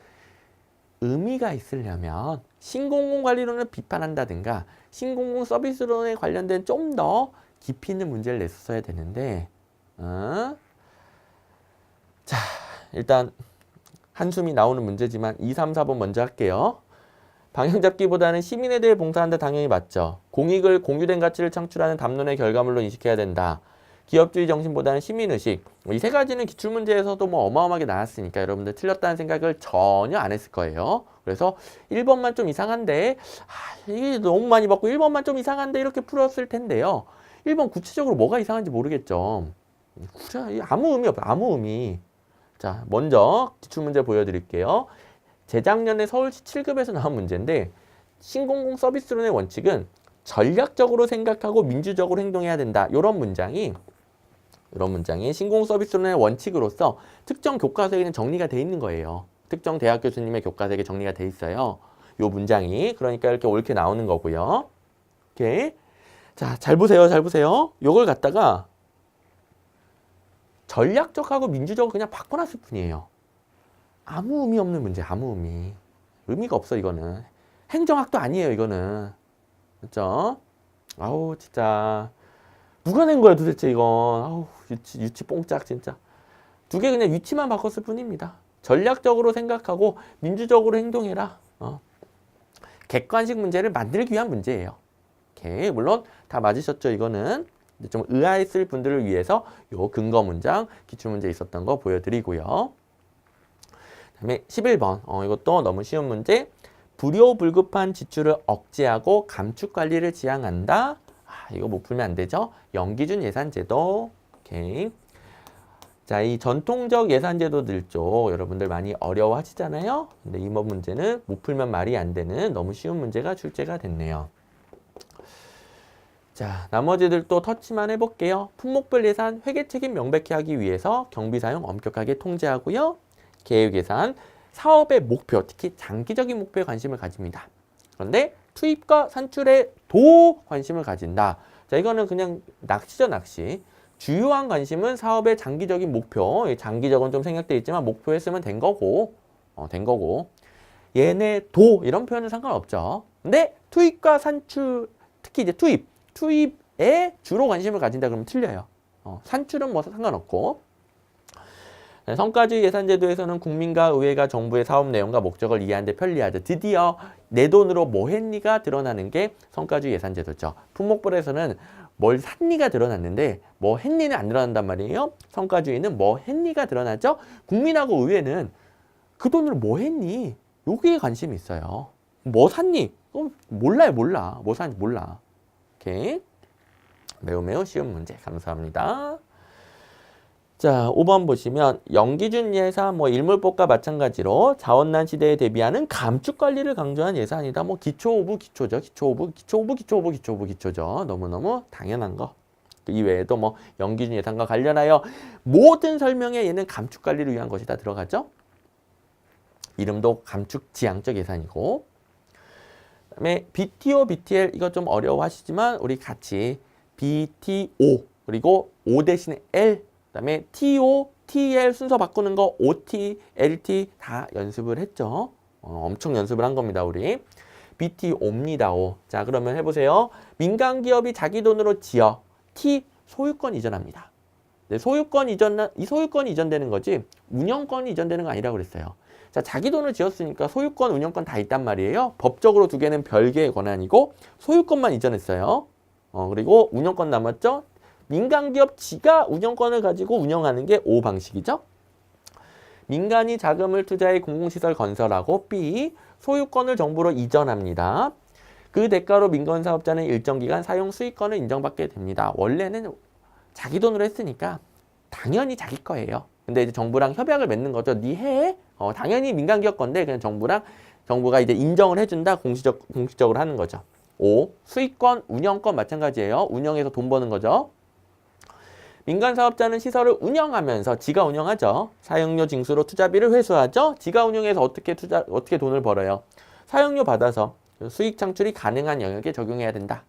의미가 있으려면 신공공 관리론을 비판한다든가 신공공 서비스론에 관련된 좀 더 깊이 있는 문제를 냈어야 되는데 자, 일단 한숨이 나오는 문제지만 2, 3, 4번 먼저 할게요. 방향 잡기보다는 시민에 대해 봉사한다 당연히 맞죠. 공익을 공유된 가치를 창출하는 담론의 결과물로 인식해야 된다. 기업주의 정신보다는 시민의식. 이 세 가지는 기출문제에서도 뭐 어마어마하게 나왔으니까 여러분들 틀렸다는 생각을 전혀 안 했을 거예요. 그래서 1번만 좀 이상한데 이게 너무 많이 받고 1번만 좀 이상한데 이렇게 풀었을 텐데요. 1번 구체적으로 뭐가 이상한지 모르겠죠. 아무 의미 없어요. 아무 의미. 자, 먼저 기출문제 보여드릴게요. 재작년에 서울시 7급에서 나온 문제인데 신공공 서비스론의 원칙은 전략적으로 생각하고 민주적으로 행동해야 된다. 이런 문장이 신공공 서비스론의 원칙으로서 특정 교과서에는 정리가 돼 있는 거예요. 특정 대학 교수님의 교과서에 정리가 돼 있어요. 요 문장이. 그러니까 이렇게 옳게 나오는 거고요. 오케이. 자, 잘 보세요. 요걸 갖다가 전략적하고 민주적으로 그냥 바꿔놨을 뿐이에요. 아무 의미 없는 문제, 아무 의미. 의미가 없어, 이거는. 행정학도 아니에요, 이거는. 그렇죠? 아우, 진짜. 누가 낸 거야, 도대체, 이건. 아우, 유치 뽕짝, 진짜. 두 개 그냥 위치만 바꿨을 뿐입니다. 전략적으로 생각하고 민주적으로 행동해라. 객관식 문제를 만들기 위한 문제예요. 오케이. 물론 다 맞으셨죠, 이거는. 좀 의아했을 분들을 위해서 요 근거 문장, 기출 문제 있었던 거 보여드리고요. 그다음에 11번. 이것도 너무 쉬운 문제. 불효불급한 지출을 억제하고 감축 관리를 지향한다. 이거 못 풀면 안 되죠. 연기준 예산제도. 오케이. 자, 이 전통적 예산제도들 쪽 여러분들 많이 어려워하시잖아요. 근데 이번 문제는 못 풀면 말이 안 되는 너무 쉬운 문제가 출제가 됐네요. 자, 나머지들도 터치만 해볼게요. 품목별 예산 회계 책임 명백히 하기 위해서 경비 사용 엄격하게 통제하고요. 계획 예산, 사업의 목표, 특히 장기적인 목표에 관심을 가집니다. 그런데 투입과 산출에 도 관심을 가진다. 자, 이거는 그냥 낚시죠, 낚시. 주요한 관심은 사업의 장기적인 목표, 장기적은 좀 생략돼 있지만 목표에 쓰면 된 거고, 얘네 도 이런 표현은 상관없죠. 근데 투입과 산출, 특히 이제 투입에 주로 관심을 가진다 그러면 틀려요. 산출은 뭐 상관없고. 성과주의 예산제도에서는 국민과 의회가 정부의 사업 내용과 목적을 이해하는 데 편리하죠. 드디어 내 돈으로 뭐 했니가 드러나는 게 성과주의 예산제도죠. 품목별에서는 뭘 샀니가 드러났는데 뭐 했니는 안 드러난단 말이에요. 성과주의는 뭐 했니가 드러나죠. 국민하고 의회는 그 돈으로 뭐 했니? 여기에 관심이 있어요. 뭐 샀니? 몰라요, 몰라. 뭐 샀는지 몰라. 오케이. 매우 쉬운 문제. 감사합니다. 자, 5번 보시면 연기준 예산, 일물법과 마찬가지로 자원난 시대에 대비하는 감축 관리를 강조한 예산이다. 기초 오브 기초죠. 기초죠. 너무너무 당연한 거. 그 이외에도 연기준 예산과 관련하여 모든 설명에 얘는 감축 관리를 위한 것이다 들어가죠. 이름도 감축 지향적 예산이고. 그다음에 BTO, BTL 이거 좀 어려워하시지만 우리 같이 BTO 그리고 O 대신에 L 그다음에 TO, TL 순서 바꾸는 거 OT, LT 다 연습을 했죠. 엄청 연습을 한 겁니다, 우리. BTO입니다, O. 자, 그러면 해보세요. 민간 기업이 자기 돈으로 지어 T 소유권 이전합니다. 네, 소유권 이전되는 거지 운영권이 이전되는 거 아니라고 그랬어요. 자, 자기 돈을 지었으니까 소유권, 운영권 다 있단 말이에요. 법적으로 두 개는 별개의 권한이고 소유권만 이전했어요. 그리고 운영권 남았죠. 민간기업 지가 운영권을 가지고 운영하는 게 O 방식이죠. 민간이 자금을 투자해 공공시설 건설하고 B. 소유권을 정부로 이전합니다. 그 대가로 민간사업자는 일정 기간 사용 수익권을 인정받게 됩니다. 원래는 자기 돈으로 했으니까 당연히 자기 거예요. 근데 이제 정부랑 협약을 맺는 거죠. 니 해? 당연히 민간기업 건데 그냥 정부가 이제 인정을 해준다. 공식적으로 하는 거죠. O. 수익권, 운영권 마찬가지예요. 운영해서 돈 버는 거죠. 민간 사업자는 시설을 운영하면서 지가 운영하죠. 사용료 징수로 투자비를 회수하죠. 지가 운영해서 어떻게 돈을 벌어요? 사용료 받아서 수익 창출이 가능한 영역에 적용해야 된다.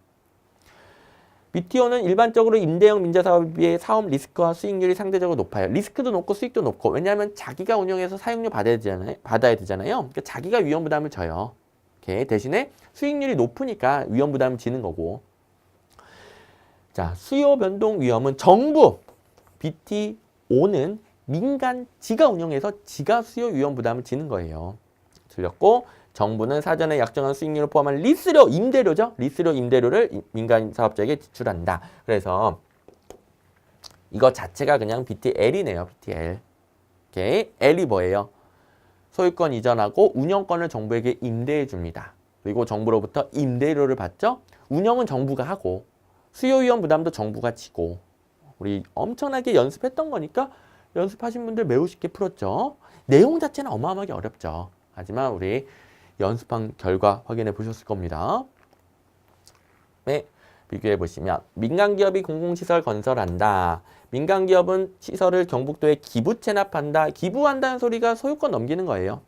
BTO는 일반적으로 임대형 민자사업에 비해 사업 리스크와 수익률이 상대적으로 높아요. 리스크도 높고 수익도 높고. 왜냐하면 자기가 운영해서 사용료 받아야 되잖아요. 그러니까 자기가 위험 부담을 져요. 오케이. 대신에 수익률이 높으니까 위험 부담을 지는 거고. 자, 수요 변동 위험은 정부, BTO는 민간 지가 운영해서 지가 수요 위험 부담을 지는 거예요. 틀렸고, 정부는 사전에 약정한 수익률을 포함한 리스료, 임대료죠. 리스료, 임대료를 민간 사업자에게 지출한다. 그래서 이거 자체가 그냥 BTL이네요. BTL. 오케이. L이 뭐예요? 소유권 이전하고 운영권을 정부에게 임대해 줍니다. 그리고 정부로부터 임대료를 받죠. 운영은 정부가 하고 수요 위험 부담도 정부가 지고. 우리 엄청나게 연습했던 거니까 연습하신 분들 매우 쉽게 풀었죠. 내용 자체는 어마어마하게 어렵죠. 하지만 우리 연습한 결과 확인해 보셨을 겁니다. 네, 비교해 보시면 민간기업이 공공시설 건설한다. 민간기업은 시설을 경북도에 기부 체납한다. 기부한다는 소리가 소유권 넘기는 거예요.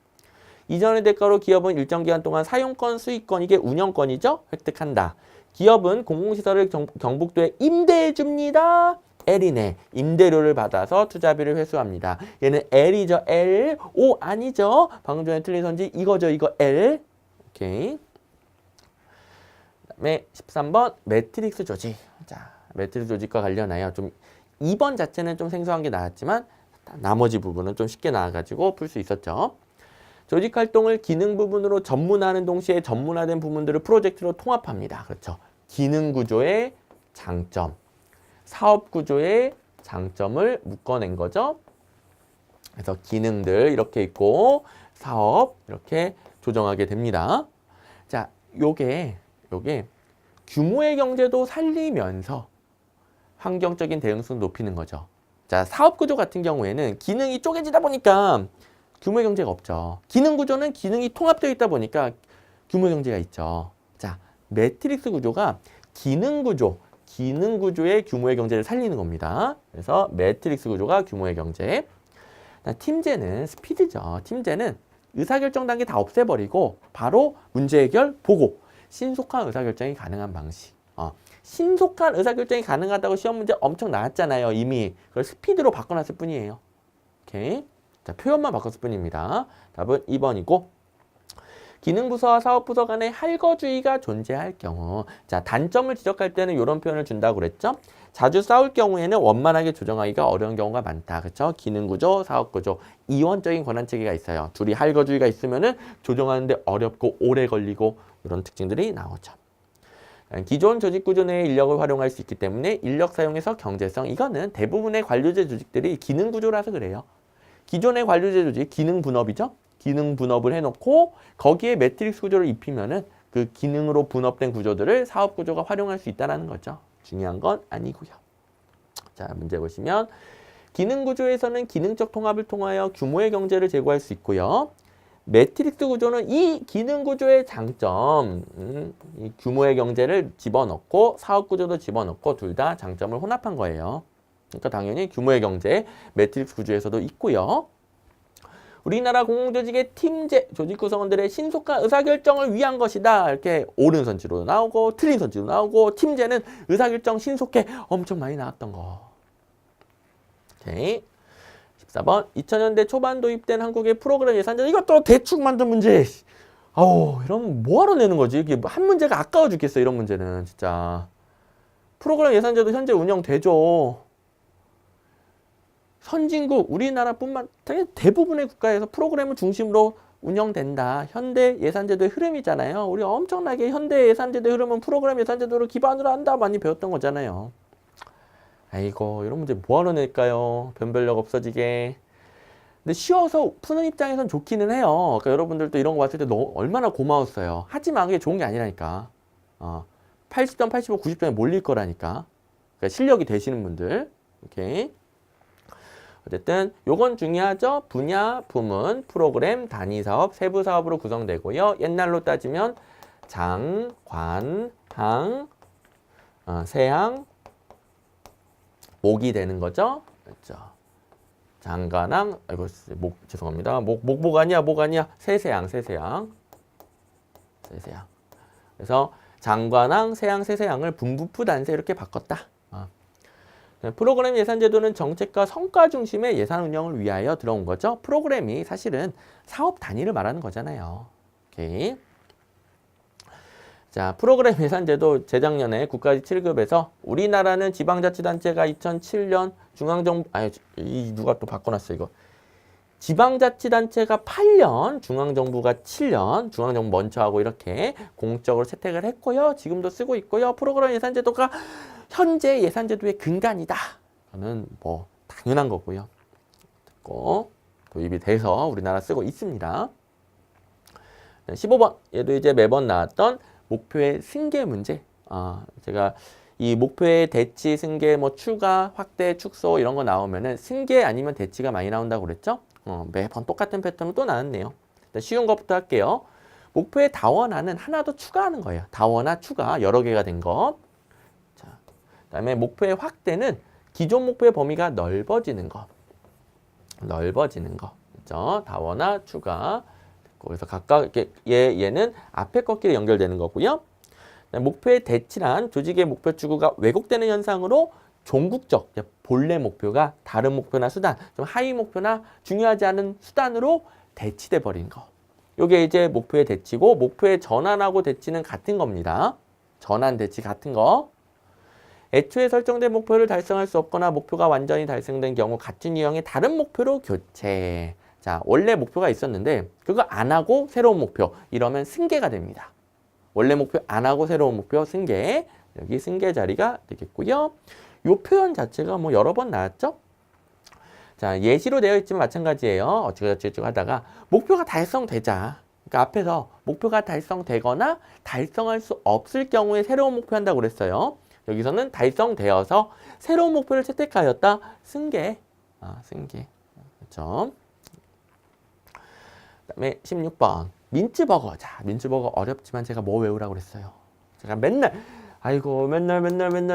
이전의 대가로 기업은 일정 기간 동안 사용권, 수익권, 이게 운영권이죠. 획득한다. 기업은 공공시설을 경북도에 임대해 줍니다. L이네. 임대료를 받아서 투자비를 회수합니다. 얘는 L이죠. L. O 아니죠. 방금 전에 틀린 선지 이거죠. 이거 L. 오케이. 그다음에 13번 매트릭스 조직. 자, 매트릭스 조직과 관련하여 좀 2번 자체는 좀 생소한 게 나왔지만 나머지 부분은 좀 쉽게 나와가지고 풀 수 있었죠. 조직 활동을 기능 부분으로 전문화하는 동시에 전문화된 부분들을 프로젝트로 통합합니다. 그렇죠. 기능 구조의 장점. 사업 구조의 장점을 묶어낸 거죠. 그래서 기능들 이렇게 있고 사업 이렇게 조정하게 됩니다. 자, 요게 규모의 경제도 살리면서 환경적인 대응성을 높이는 거죠. 자, 사업 구조 같은 경우에는 기능이 쪼개지다 보니까 규모의 경제가 없죠. 기능 구조는 기능이 통합되어 있다 보니까 규모의 경제가 있죠. 자, 매트릭스 구조가 기능 구조의 규모의 경제를 살리는 겁니다. 그래서 매트릭스 구조가 규모의 경제. 팀제는 스피드죠. 팀제는 의사결정 단계 다 없애버리고 바로 문제 해결 보고 신속한 의사결정이 가능한 방식. 신속한 의사결정이 가능하다고 시험 문제 엄청 나왔잖아요. 이미 그걸 스피드로 바꿔놨을 뿐이에요. 오케이. 자, 표현만 바꿨을 뿐입니다. 답은 2번이고 기능부서와 사업부서 간에 할거주의가 존재할 경우 자, 단점을 지적할 때는 이런 표현을 준다고 그랬죠. 자주 싸울 경우에는 원만하게 조정하기가 어려운 경우가 많다. 그렇죠? 기능구조, 사업구조, 이원적인 권한체계가 있어요. 둘이 할거주의가 있으면은 조정하는데 어렵고 오래 걸리고 이런 특징들이 나오죠. 기존 조직구조 내의 인력을 활용할 수 있기 때문에 인력 사용에서 경제성 이거는 대부분의 관료제 조직들이 기능구조라서 그래요. 기존의 관료제 조직 기능 분업이죠. 기능 분업을 해놓고 거기에 매트릭스 구조를 입히면은 그 기능으로 분업된 구조들을 사업 구조가 활용할 수 있다는 거죠. 중요한 건 아니고요. 자, 문제 보시면 기능 구조에서는 기능적 통합을 통하여 규모의 경제를 제고할 수 있고요. 매트릭스 구조는 이 기능 구조의 장점, 이 규모의 경제를 집어넣고 사업 구조도 집어넣고 둘 다 장점을 혼합한 거예요. 그러니까 당연히 규모의 경제, 매트릭스 구조에서도 있고요. 우리나라 공공조직의 팀제, 조직 구성원들의 신속한 의사결정을 위한 것이다. 이렇게 옳은 선지로 나오고 틀린 선지로 나오고 팀제는 의사결정 신속해 엄청 많이 나왔던 거. 오케이. 14번 2000년대 초반 도입된 한국의 프로그램 예산제 이것도 대충 만든 문제. 아우 이런 뭐하러 내는 거지? 이게 한 문제가 아까워 죽겠어. 이런 문제는 진짜. 프로그램 예산제도 현재 운영되죠. 선진국 우리나라뿐만 대부분의 국가에서 프로그램을 중심으로 운영된다. 현대 예산제도의 흐름이잖아요. 우리 엄청나게 현대 예산제도의 흐름은 프로그램 예산제도를 기반으로 한다 많이 배웠던 거잖아요. 아이고 이런 문제 뭐하러 낼까요? 변별력 없어지게. 근데 쉬워서 푸는 입장에선 좋기는 해요. 그러니까 여러분들도 이런 거 봤을 때 너무 얼마나 고마웠어요. 하지만 그게 좋은 게 아니라니까. 80점, 85, 90점에 몰릴 거라니까. 그러니까 실력이 되시는 분들. 오케이. 어쨌든 요건 중요하죠. 분야, 부문, 프로그램, 단위사업, 세부사업으로 구성되고요. 옛날로 따지면 장, 관, 항, 세항, 목이 되는 거죠. 그렇죠. 장관항, 아이고 죄송합니다. 목 아니야. 세세항. 그래서 장관항, 세항, 세세항을 분부프 단세 이렇게 바꿨다. 프로그램 예산제도는 정책과 성과 중심의 예산 운영을 위하여 들어온 거죠. 프로그램이 사실은 사업 단위를 말하는 거잖아요. 오케이. 자, 프로그램 예산제도 재작년에 국가직 7급에서 우리나라는 지방자치단체가 2007년 중앙정부, 누가 또 바꿔놨어 이거. 지방자치단체가 8년, 중앙정부가 7년, 중앙정부 먼저 하고 이렇게 공적으로 채택을 했고요. 지금도 쓰고 있고요. 프로그램 예산제도가 현재 예산제도의 근간이다. 저는 뭐 당연한 거고요. 듣고 도입이 돼서 우리나라 쓰고 있습니다. 15번 얘도 이제 매번 나왔던 목표의 승계 문제. 제가 이 목표의 대치, 승계, 뭐 추가, 확대, 축소 이런 거 나오면은 승계 아니면 대치가 많이 나온다고 그랬죠? 매번 똑같은 패턴으로 또 나왔네요. 일단 쉬운 것부터 할게요. 목표의 다원화는 하나 더 추가하는 거예요. 다원화, 추가 여러 개가 된 거. 자, 그다음에 목표의 확대는 기존 목표의 범위가 넓어지는 거. 그렇죠? 다원화, 추가. 그래서 각각 얘는 앞에 꺾기로 연결되는 거고요. 목표의 대치란 조직의 목표 추구가 왜곡되는 현상으로 종국적 본래 목표가 다른 목표나 수단, 좀 하위 목표나 중요하지 않은 수단으로 대치돼 버린 거. 이게 이제 목표의 대치고 목표의 전환하고 대치는 같은 겁니다. 전환 대치 같은 거. 애초에 설정된 목표를 달성할 수 없거나 목표가 완전히 달성된 경우 같은 유형의 다른 목표로 교체. 자, 원래 목표가 있었는데 그거 안 하고 새로운 목표 이러면 승계가 됩니다. 원래 목표 안 하고 새로운 목표 승계. 여기 승계 자리가 되겠고요. 요 표현 자체가 뭐 여러 번 나왔죠? 자, 예시로 되어 있지만 마찬가지예요. 어쩌고저쩌고 하다가 목표가 달성되자. 그러니까 앞에서 목표가 달성되거나 달성할 수 없을 경우에 새로운 목표 한다고 그랬어요. 여기서는 달성되어서 새로운 목표를 채택하였다. 승계. 승계. 그렇죠? 그다음에 16번. 민츠버거. 자, 민츠버거 어렵지만 제가 뭐 외우라고 그랬어요? 제가 맨날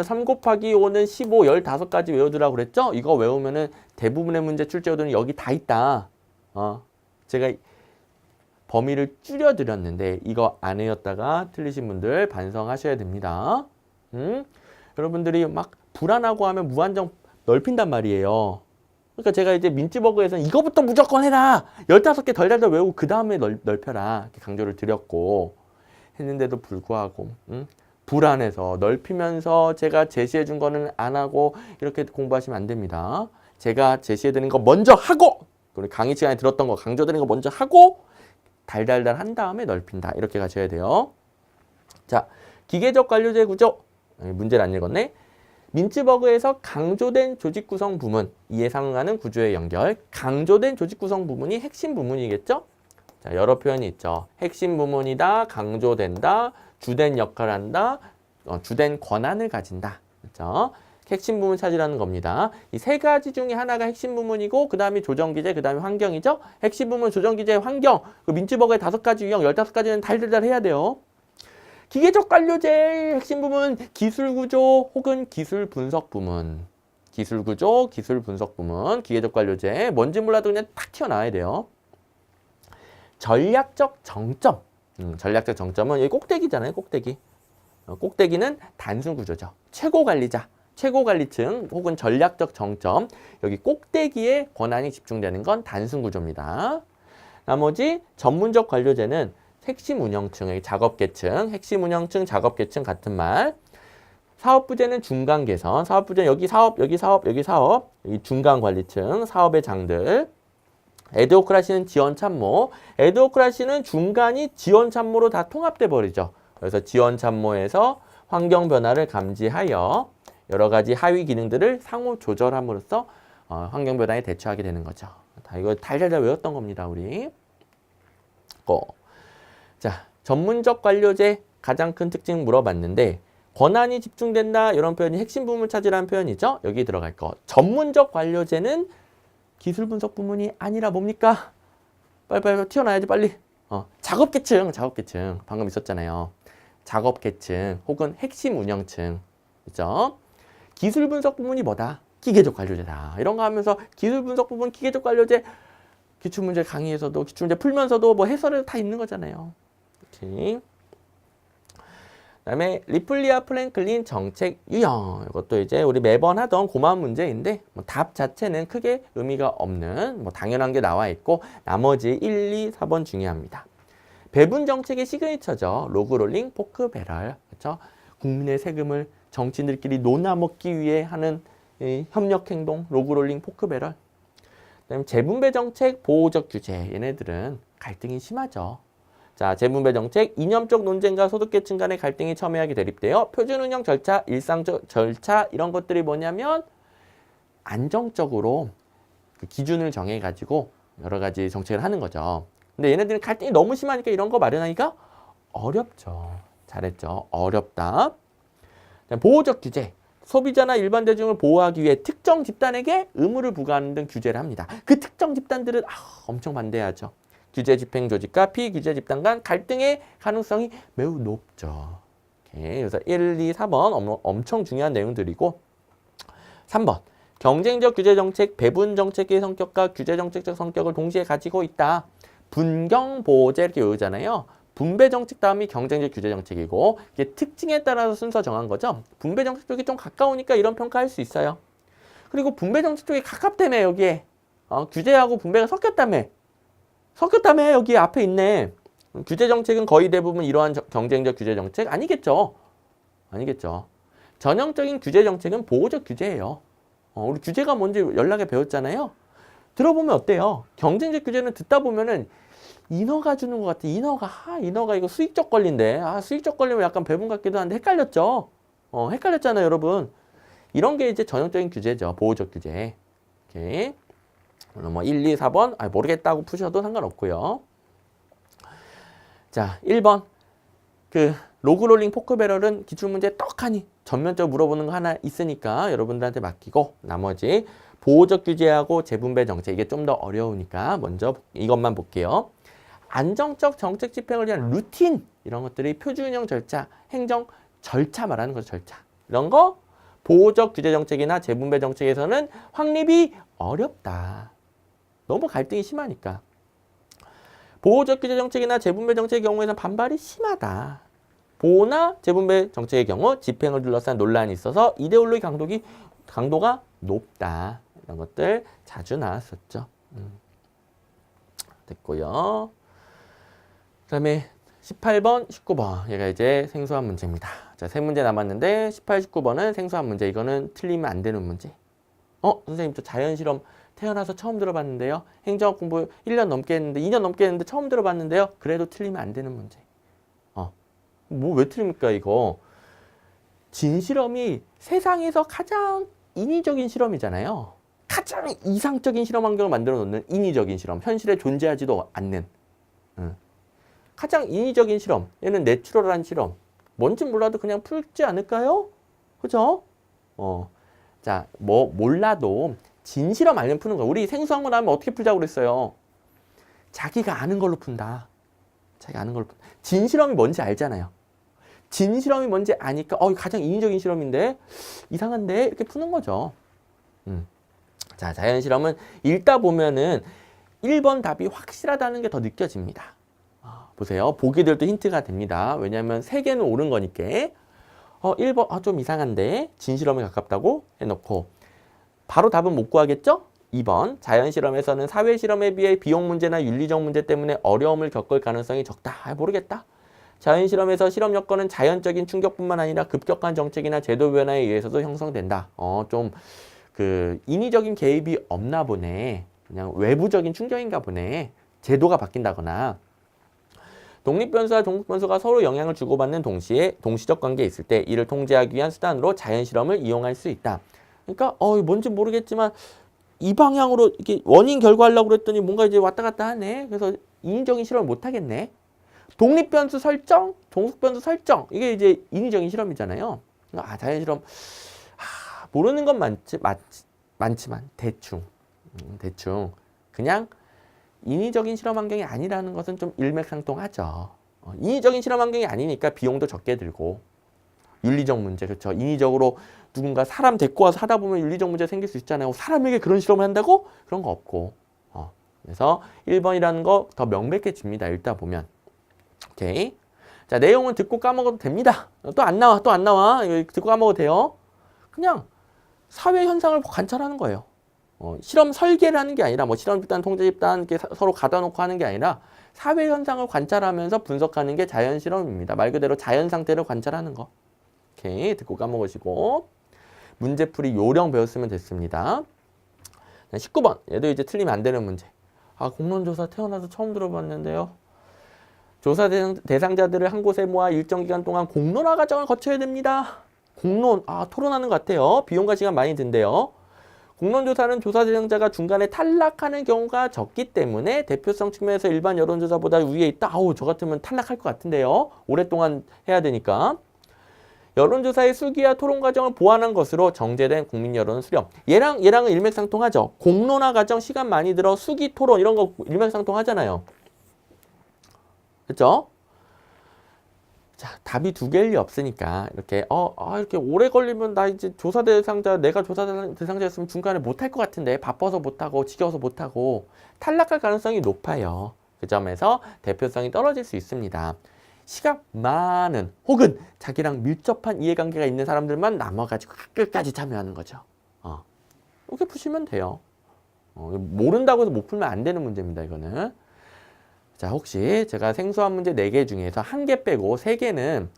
3 곱하기 5는 15, 15까지 외우더라고 그랬죠? 이거 외우면은 대부분의 문제 출제어들은 여기 다 있다. 제가 범위를 줄여드렸는데 이거 안 외웠다가 틀리신 분들 반성하셔야 됩니다. 여러분들이 막 불안하고 하면 무한정 넓힌단 말이에요. 그러니까 제가 이제 민츠버거에서는 이거부터 무조건 해라. 15개 덜덜덜 외우고 그 다음에 넓혀라. 이렇게 강조를 드렸고 했는데도 불구하고 불안해서 넓히면서 제가 제시해 준 거는 안 하고 이렇게 공부하시면 안 됩니다. 제가 제시해 드린 거 먼저 하고 우리 강의 시간에 들었던 거 강조 드린 거 먼저 하고 달달달 한 다음에 넓힌다. 이렇게 가셔야 돼요. 자, 기계적 관료제 구조. 문제를 안 읽었네. 민츠버그에서 강조된 조직 구성 부문, 이에 상응하는 구조의 연결. 강조된 조직 구성 부문이 핵심 부문이겠죠? 자, 여러 표현이 있죠. 핵심 부문이다, 강조된다, 주된 역할을 한다, 주된 권한을 가진다. 그렇죠? 핵심 부문 찾으라는 겁니다. 이 세 가지 중에 하나가 핵심 부문이고 그 다음이 조정기제, 그 다음에 환경이죠. 핵심 부문, 조정기제, 환경. 그 민츠버그의 5가지 유형, 15가지는 달달달 해야 돼요. 기계적 관료제의 핵심 부문, 기술구조 혹은 기술 분석 부문. 기술구조, 기술 분석 부문, 기계적 관료제. 뭔지 몰라도 그냥 탁 튀어나와야 돼요. 전략적 정점. 전략적 정점은 여기 꼭대기잖아요, 꼭대기. 꼭대기는 단순 구조죠. 최고 관리자, 최고 관리층 혹은 전략적 정점. 여기 꼭대기에 권한이 집중되는 건 단순 구조입니다. 나머지 전문적 관료제는 핵심 운영층의 작업계층, 핵심 운영층, 작업계층 같은 말. 사업부제는 중간 개선, 사업부제는 여기 사업, 여기 사업, 여기 사업, 여기 중간 관리층, 사업의 장들. 에드호크라시는 지원 참모, 에드호크라시는 중간이 지원 참모로 다 통합돼 버리죠. 그래서 지원 참모에서 환경 변화를 감지하여 여러 가지 하위 기능들을 상호 조절함으로써 환경 변화에 대처하게 되는 거죠. 다 이거 달달달 외웠던 겁니다, 우리. 자, 전문적 관료제 가장 큰 특징 물어봤는데 권한이 집중된다 이런 표현이 핵심 부문 찾으라는 표현이죠. 여기 들어갈 거. 전문적 관료제는 기술 분석 부문이 아니라 뭡니까? 빨리 튀어나와야지 빨리. 작업계층, 작업계층 방금 있었잖아요. 작업계층 혹은 핵심 운영층, 그죠? 기술 분석 부문이 뭐다? 기계적 관료제다. 이런 거 하면서 기술 분석 부문, 기계적 관료제 기출문제 강의에서도 기출문제 풀면서도 뭐 해설을 다 있는 거잖아요. 이렇게. 그다음에 리플리아 프랭클린 정책 유형. 이것도 이제 우리 매번 하던 고마운 문제인데 답 자체는 크게 의미가 없는 당연한 게 나와 있고 나머지 1, 2, 4번 중요합니다. 배분 정책의 시그니처죠. 로그롤링, 포크 배럴. 그렇죠? 국민의 세금을 정치인들끼리 논아 먹기 위해 하는 협력 행동, 로그롤링, 포크 배럴. 그다음에 재분배 정책, 보호적 규제. 얘네들은 갈등이 심하죠. 자, 재분배 정책, 이념적 논쟁과 소득계층 간의 갈등이 첨예하게 대립되어 표준 운영 절차, 일상 절차 이런 것들이 뭐냐면 안정적으로 그 기준을 정해가지고 여러 가지 정책을 하는 거죠. 근데 얘네들은 갈등이 너무 심하니까 이런 거 마련하기가 어렵죠. 잘했죠. 어렵다. 보호적 규제, 소비자나 일반 대중을 보호하기 위해 특정 집단에게 의무를 부과하는 등 규제를 합니다. 그 특정 집단들은 엄청 반대하죠. 규제 집행 조직과 피규제 집단 간 갈등의 가능성이 매우 높죠. 오케이. 그래서 1, 2, 4번 엄청 중요한 내용들이고 3번 경쟁적 규제 정책, 배분 정책의 성격과 규제 정책적 성격을 동시에 가지고 있다. 분경 보호제 이렇게 외우잖아요. 분배 정책 다음이 경쟁적 규제 정책이고 이게 특징에 따라서 순서 정한 거죠. 분배 정책 쪽이 좀 가까우니까 이런 평가할 수 있어요. 그리고 분배 정책 쪽이 가깝다며 여기에 규제하고 분배가 섞였다며 여기 앞에 있네. 규제 정책은 거의 대부분 이러한 경쟁적 규제 정책 아니겠죠. 전형적인 규제 정책은 보호적 규제예요. 우리 규제가 뭔지 연락에 배웠잖아요. 들어보면 어때요? 경쟁적 규제는 듣다 보면은 인허가 주는 것 같아. 인허가 이거 수익적 권리인데. 수익적 권리면 약간 배분 같기도 한데 헷갈렸죠? 헷갈렸잖아요, 여러분. 이런 게 이제 전형적인 규제죠. 보호적 규제. 오케이. 물론 뭐 1, 2, 4번 모르겠다고 푸셔도 상관없고요. 자, 1번. 로그롤링 포크배럴은 기출문제 떡하니 전면적으로 물어보는 거 하나 있으니까 여러분들한테 맡기고 나머지 보호적 규제하고 재분배 정책 이게 좀 더 어려우니까 먼저 이것만 볼게요. 안정적 정책 집행을 위한 루틴 이런 것들이 표준형 절차, 행정 절차 말하는 거죠. 절차. 이런 거 보호적 규제 정책이나 재분배 정책에서는 확립이 어렵다. 너무 갈등이 심하니까. 보호적 규제 정책이나 재분배 정책의 경우에는 반발이 심하다. 보호나 재분배 정책의 경우 집행을 둘러싼 논란이 있어서 이데올로기 강도가 높다. 이런 것들 자주 나왔었죠. 됐고요. 그 다음에 18번, 19번. 얘가 이제 생소한 문제입니다. 자, 세 문제 남았는데 18, 19번은 생소한 문제. 이거는 틀리면 안 되는 문제. 선생님 저 자연실험 태어나서 처음 들어봤는데요. 행정학 공부 1년 넘게 했는데 2년 넘게 했는데 처음 들어봤는데요. 그래도 틀리면 안 되는 문제. 뭐 왜 틀립니까 이거. 진실험이 세상에서 가장 인위적인 실험이잖아요. 가장 이상적인 실험 환경을 만들어 놓는 인위적인 실험. 현실에 존재하지도 않는. 가장 인위적인 실험. 얘는 내추럴한 실험. 뭔지 몰라도 그냥 풀지 않을까요? 그죠? 자, 몰라도 진실험 알면 푸는 거야. 우리 생소한 거 나오면 어떻게 풀자고 그랬어요? 자기가 아는 걸로 푼다. 자기가 아는 걸로 푼다. 진실험이 뭔지 알잖아요. 진실험이 뭔지 아니까 가장 인위적인 실험인데 이상한데 이렇게 푸는 거죠. 자, 자연실험은 읽다 보면은 1번 답이 확실하다는 게 더 느껴집니다. 보세요. 보기들도 힌트가 됩니다. 왜냐하면 3개는 옳은 거니까. 1번 좀 이상한데 진실험에 가깝다고 해놓고 바로 답은 못 구하겠죠? 2번 자연실험에서는 사회실험에 비해 비용 문제나 윤리적 문제 때문에 어려움을 겪을 가능성이 적다. 모르겠다. 자연실험에서 실험 여건은 자연적인 충격뿐만 아니라 급격한 정책이나 제도 변화에 의해서도 형성된다. 좀 인위적인 개입이 없나 보네. 그냥 외부적인 충격인가 보네. 제도가 바뀐다거나. 독립변수와 종속변수가 서로 영향을 주고받는 동시에 동시적 관계에 있을 때 이를 통제하기 위한 수단으로 자연실험을 이용할 수 있다. 그러니까 뭔지 모르겠지만 이 방향으로 이렇게 원인 결과하려고 그랬더니 뭔가 이제 왔다 갔다 하네. 그래서 인위적인 실험을 못 하겠네. 독립변수 설정, 종속변수 설정 이게 이제 인위적인 실험이잖아요. 자연실험 모르는 건 많지만 대충 그냥 인위적인 실험 환경이 아니라는 것은 좀 일맥상통하죠. 인위적인 실험 환경이 아니니까 비용도 적게 들고 윤리적 문제 그렇죠. 인위적으로 누군가 사람 데리고 와서 하다 보면 윤리적 문제 생길 수 있잖아요. 사람에게 그런 실험을 한다고? 그런 거 없고. 그래서 1번이라는 거 더 명백해집니다. 읽다 보면. 오케이. 자, 내용은 듣고 까먹어도 됩니다. 또 안 나와. 이거 듣고 까먹어도 돼요. 그냥 사회 현상을 관찰하는 거예요. 실험 설계를 하는 게 아니라 실험 집단, 통제 집단 이렇게 서로 가다 놓고 하는 게 아니라 사회 현상을 관찰하면서 분석하는 게 자연 실험입니다. 말 그대로 자연 상태를 관찰하는 거. 오케이. 듣고 까먹으시고 문제풀이 요령 배웠으면 됐습니다. 19번. 얘도 이제 틀리면 안 되는 문제. 공론조사 태어나서 처음 들어봤는데요. 조사 대상자들을 한 곳에 모아 일정 기간 동안 공론화 과정을 거쳐야 됩니다. 토론하는 것 같아요. 비용과 시간 많이 든대요. 공론조사는 조사 대상자가 중간에 탈락하는 경우가 적기 때문에 대표성 측면에서 일반 여론조사보다 위에 있다. 저 같으면 탈락할 것 같은데요. 오랫동안 해야 되니까. 여론조사의 수기와 토론 과정을 보완한 것으로 정제된 국민 여론 수렴. 얘랑은 일맥상통하죠. 공론화 과정 시간 많이 들어 수기 토론 이런 거 일맥상통하잖아요. 그렇죠? 자, 답이 2개일 리 없으니까 이렇게 이렇게 오래 걸리면 나 이제 내가 조사 대상자였으면 중간에 못할 것 같은데 바빠서 못하고 지겨워서 못하고 탈락할 가능성이 높아요. 그 점에서 대표성이 떨어질 수 있습니다. 시각 많은 혹은 자기랑 밀접한 이해관계가 있는 사람들만 남아가지고 끝까지 참여하는 거죠. 이렇게 푸시면 돼요. 모른다고 해서 못 풀면 안 되는 문제입니다. 이거는. 자, 혹시 제가 생소한 문제 4개 중에서 1개 빼고 3개는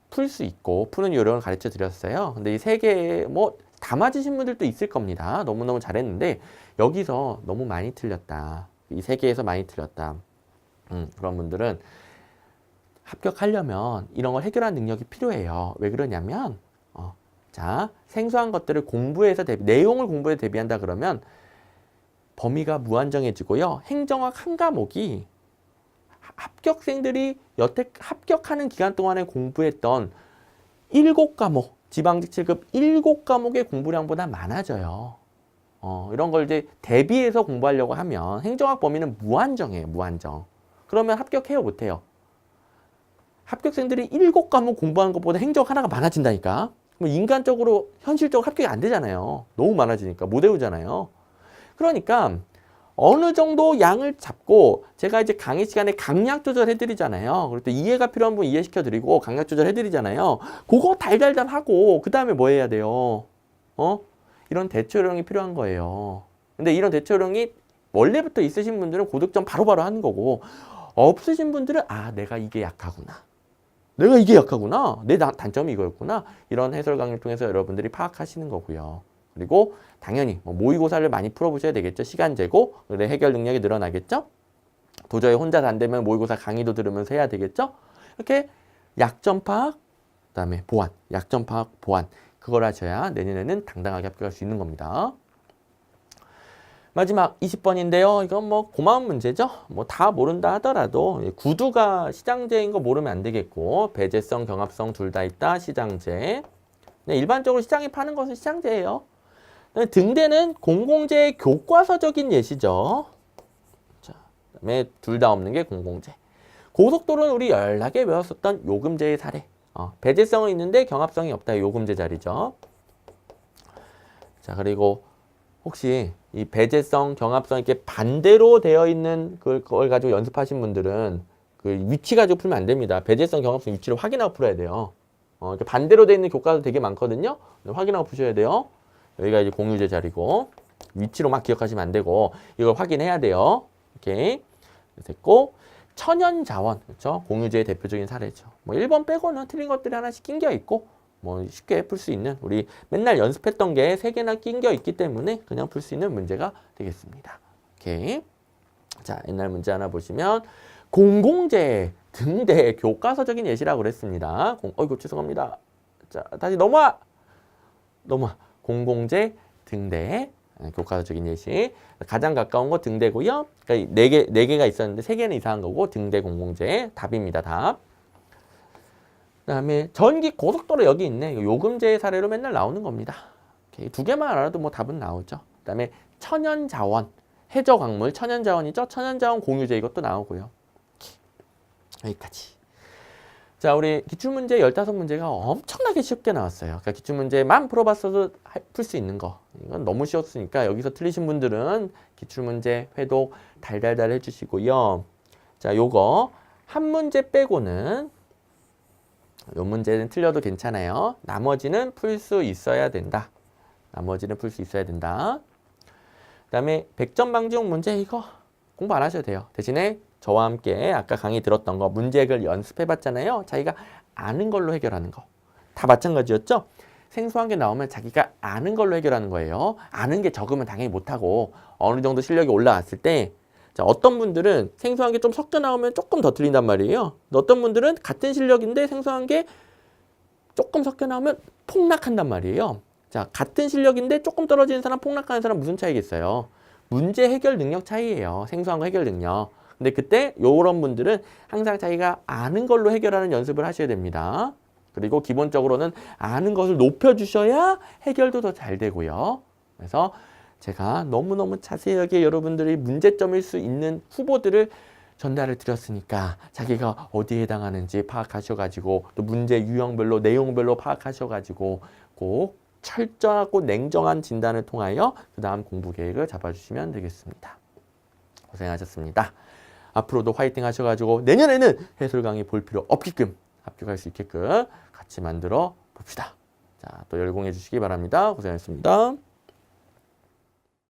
풀 수 있고 푸는 요령을 가르쳐 드렸어요. 근데 이 3개 다 맞으신 분들도 있을 겁니다. 너무너무 잘했는데 여기서 너무 많이 틀렸다. 이 3개에서 많이 틀렸다. 그런 분들은 합격하려면 이런 걸 해결하는 능력이 필요해요. 왜 그러냐면 자, 생소한 것들을 공부해서 내용을 공부해서 대비한다 그러면 범위가 무한정해지고요. 행정학 한 과목이 합격생들이 여태 합격하는 기간 동안에 공부했던 7과목, 지방직 7급 7과목의 공부량보다 많아져요. 이런 걸 이제 대비해서 공부하려고 하면 행정학 범위는 무한정이에요. 무한정. 그러면 합격해요? 못해요? 합격생들이 7과목 공부하는 것보다 행정학 하나가 많아진다니까. 그럼 인간적으로 현실적으로 합격이 안 되잖아요. 너무 많아지니까 못 외우잖아요. 그러니까 어느 정도 양을 잡고 제가 이제 강의 시간에 강약 조절해드리잖아요. 그리고 또 이해가 필요한 분 이해시켜드리고 강약 조절해드리잖아요. 그거 달달달 하고 그 다음에 뭐 해야 돼요? 이런 대처 요령이 필요한 거예요. 근데 이런 대처 요령이 원래부터 있으신 분들은 고득점 바로바로 하는 거고 없으신 분들은 내가 이게 약하구나. 내가 이게 약하구나. 내 단점이 이거였구나. 이런 해설 강의를 통해서 여러분들이 파악하시는 거고요. 그리고 당연히 모의고사를 많이 풀어보셔야 되겠죠. 시간 재고, 그래 해결 능력이 늘어나겠죠. 도저히 혼자서 안 되면 모의고사 강의도 들으면서 해야 되겠죠. 이렇게 약점 파악, 그다음에 보완, 약점 파악, 보완 그걸 하셔야 내년에는 당당하게 합격할 수 있는 겁니다. 마지막 20번인데요. 이건 고마운 문제죠. 다 모른다 하더라도 구두가 시장제인 거 모르면 안 되겠고 배제성, 경합성 둘 다 있다. 시장제. 네, 일반적으로 시장에 파는 것은 시장제예요. 등대는 공공재의 교과서적인 예시죠. 자, 그다음에 둘 다 없는 게 공공재. 고속도로는 우리 연락에 배웠었던 요금제의 사례. 배제성은 있는데 경합성이 없다. 요금제 자리죠. 자, 그리고 혹시 이 배제성, 경합성 이렇게 반대로 되어 있는 그걸 가지고 연습하신 분들은 그 위치 가지고 풀면 안 됩니다. 배제성, 경합성 위치를 확인하고 풀어야 돼요. 이렇게 반대로 되어 있는 교과서 되게 많거든요. 확인하고 푸셔야 돼요. 여기가 이제 공유제 자리고 위치로 막 기억하시면 안 되고 이걸 확인해야 돼요. 이렇게 됐고 천연자원 그렇죠? 공유제의 대표적인 사례죠. 1번 빼고는 틀린 것들이 하나씩 낑겨 있고 쉽게 풀 수 있는 우리 맨날 연습했던 게 3개나 낑겨 있기 때문에 그냥 풀 수 있는 문제가 되겠습니다. 오케이. 자, 옛날 문제 하나 보시면 공공재 등대 교과서적인 예시라고 그랬습니다. 어이구 죄송합니다. 자, 다시 넘어와. 공공재 등대 교과서적인 예시. 가장 가까운 거 등대고요. 그러니까 4개가 있었는데 3개는 이상한 거고 등대 공공재 답입니다. 답. 그다음에 전기 고속도로 여기 있네. 요금제 사례로 맨날 나오는 겁니다. 오케이. 2개만 알아도 답은 나오죠. 그다음에 천연자원, 해저광물, 천연자원이죠. 천연자원 공유제 이것도 나오고요. 여기까지. 자, 우리 기출문제 15문제가 엄청나게 쉽게 나왔어요. 그러니까 기출문제만 풀어봤어도 풀 수 있는 거. 이건 너무 쉬웠으니까 여기서 틀리신 분들은 기출문제 회독 달달달 해주시고요. 자, 요거 한 문제 빼고는 요 문제는 틀려도 괜찮아요. 나머지는 풀 수 있어야 된다. 그다음에 100점 방지용 문제 이거 공부 안 하셔도 돼요. 대신에 저와 함께 아까 강의 들었던 거 문제 해결 연습해봤잖아요. 자기가 아는 걸로 해결하는 거. 다 마찬가지였죠? 생소한 게 나오면 자기가 아는 걸로 해결하는 거예요. 아는 게 적으면 당연히 못하고 어느 정도 실력이 올라왔을 때 자, 어떤 분들은 생소한 게 좀 섞여 나오면 조금 더 틀린단 말이에요. 어떤 분들은 같은 실력인데 생소한 게 조금 섞여 나오면 폭락한단 말이에요. 자, 같은 실력인데 조금 떨어지는 사람, 폭락하는 사람 무슨 차이겠어요? 문제 해결 능력 차이예요. 생소한 거 해결 능력. 근데 그때 요런 분들은 항상 자기가 아는 걸로 해결하는 연습을 하셔야 됩니다. 그리고 기본적으로는 아는 것을 높여주셔야 해결도 더 잘 되고요. 그래서 제가 너무너무 자세하게 여러분들이 문제점일 수 있는 후보들을 전달을 드렸으니까 자기가 어디에 해당하는지 파악하셔가지고 또 문제 유형별로 내용별로 파악하셔가지고 꼭 철저하고 냉정한 진단을 통하여 그 다음 공부 계획을 잡아주시면 되겠습니다. 고생하셨습니다. 앞으로도 화이팅 하셔가지고 내년에는 해설 강의 볼 필요 없게끔 합격할 수 있게끔 같이 만들어 봅시다. 자, 또 열공해 주시기 바랍니다. 고생하셨습니다.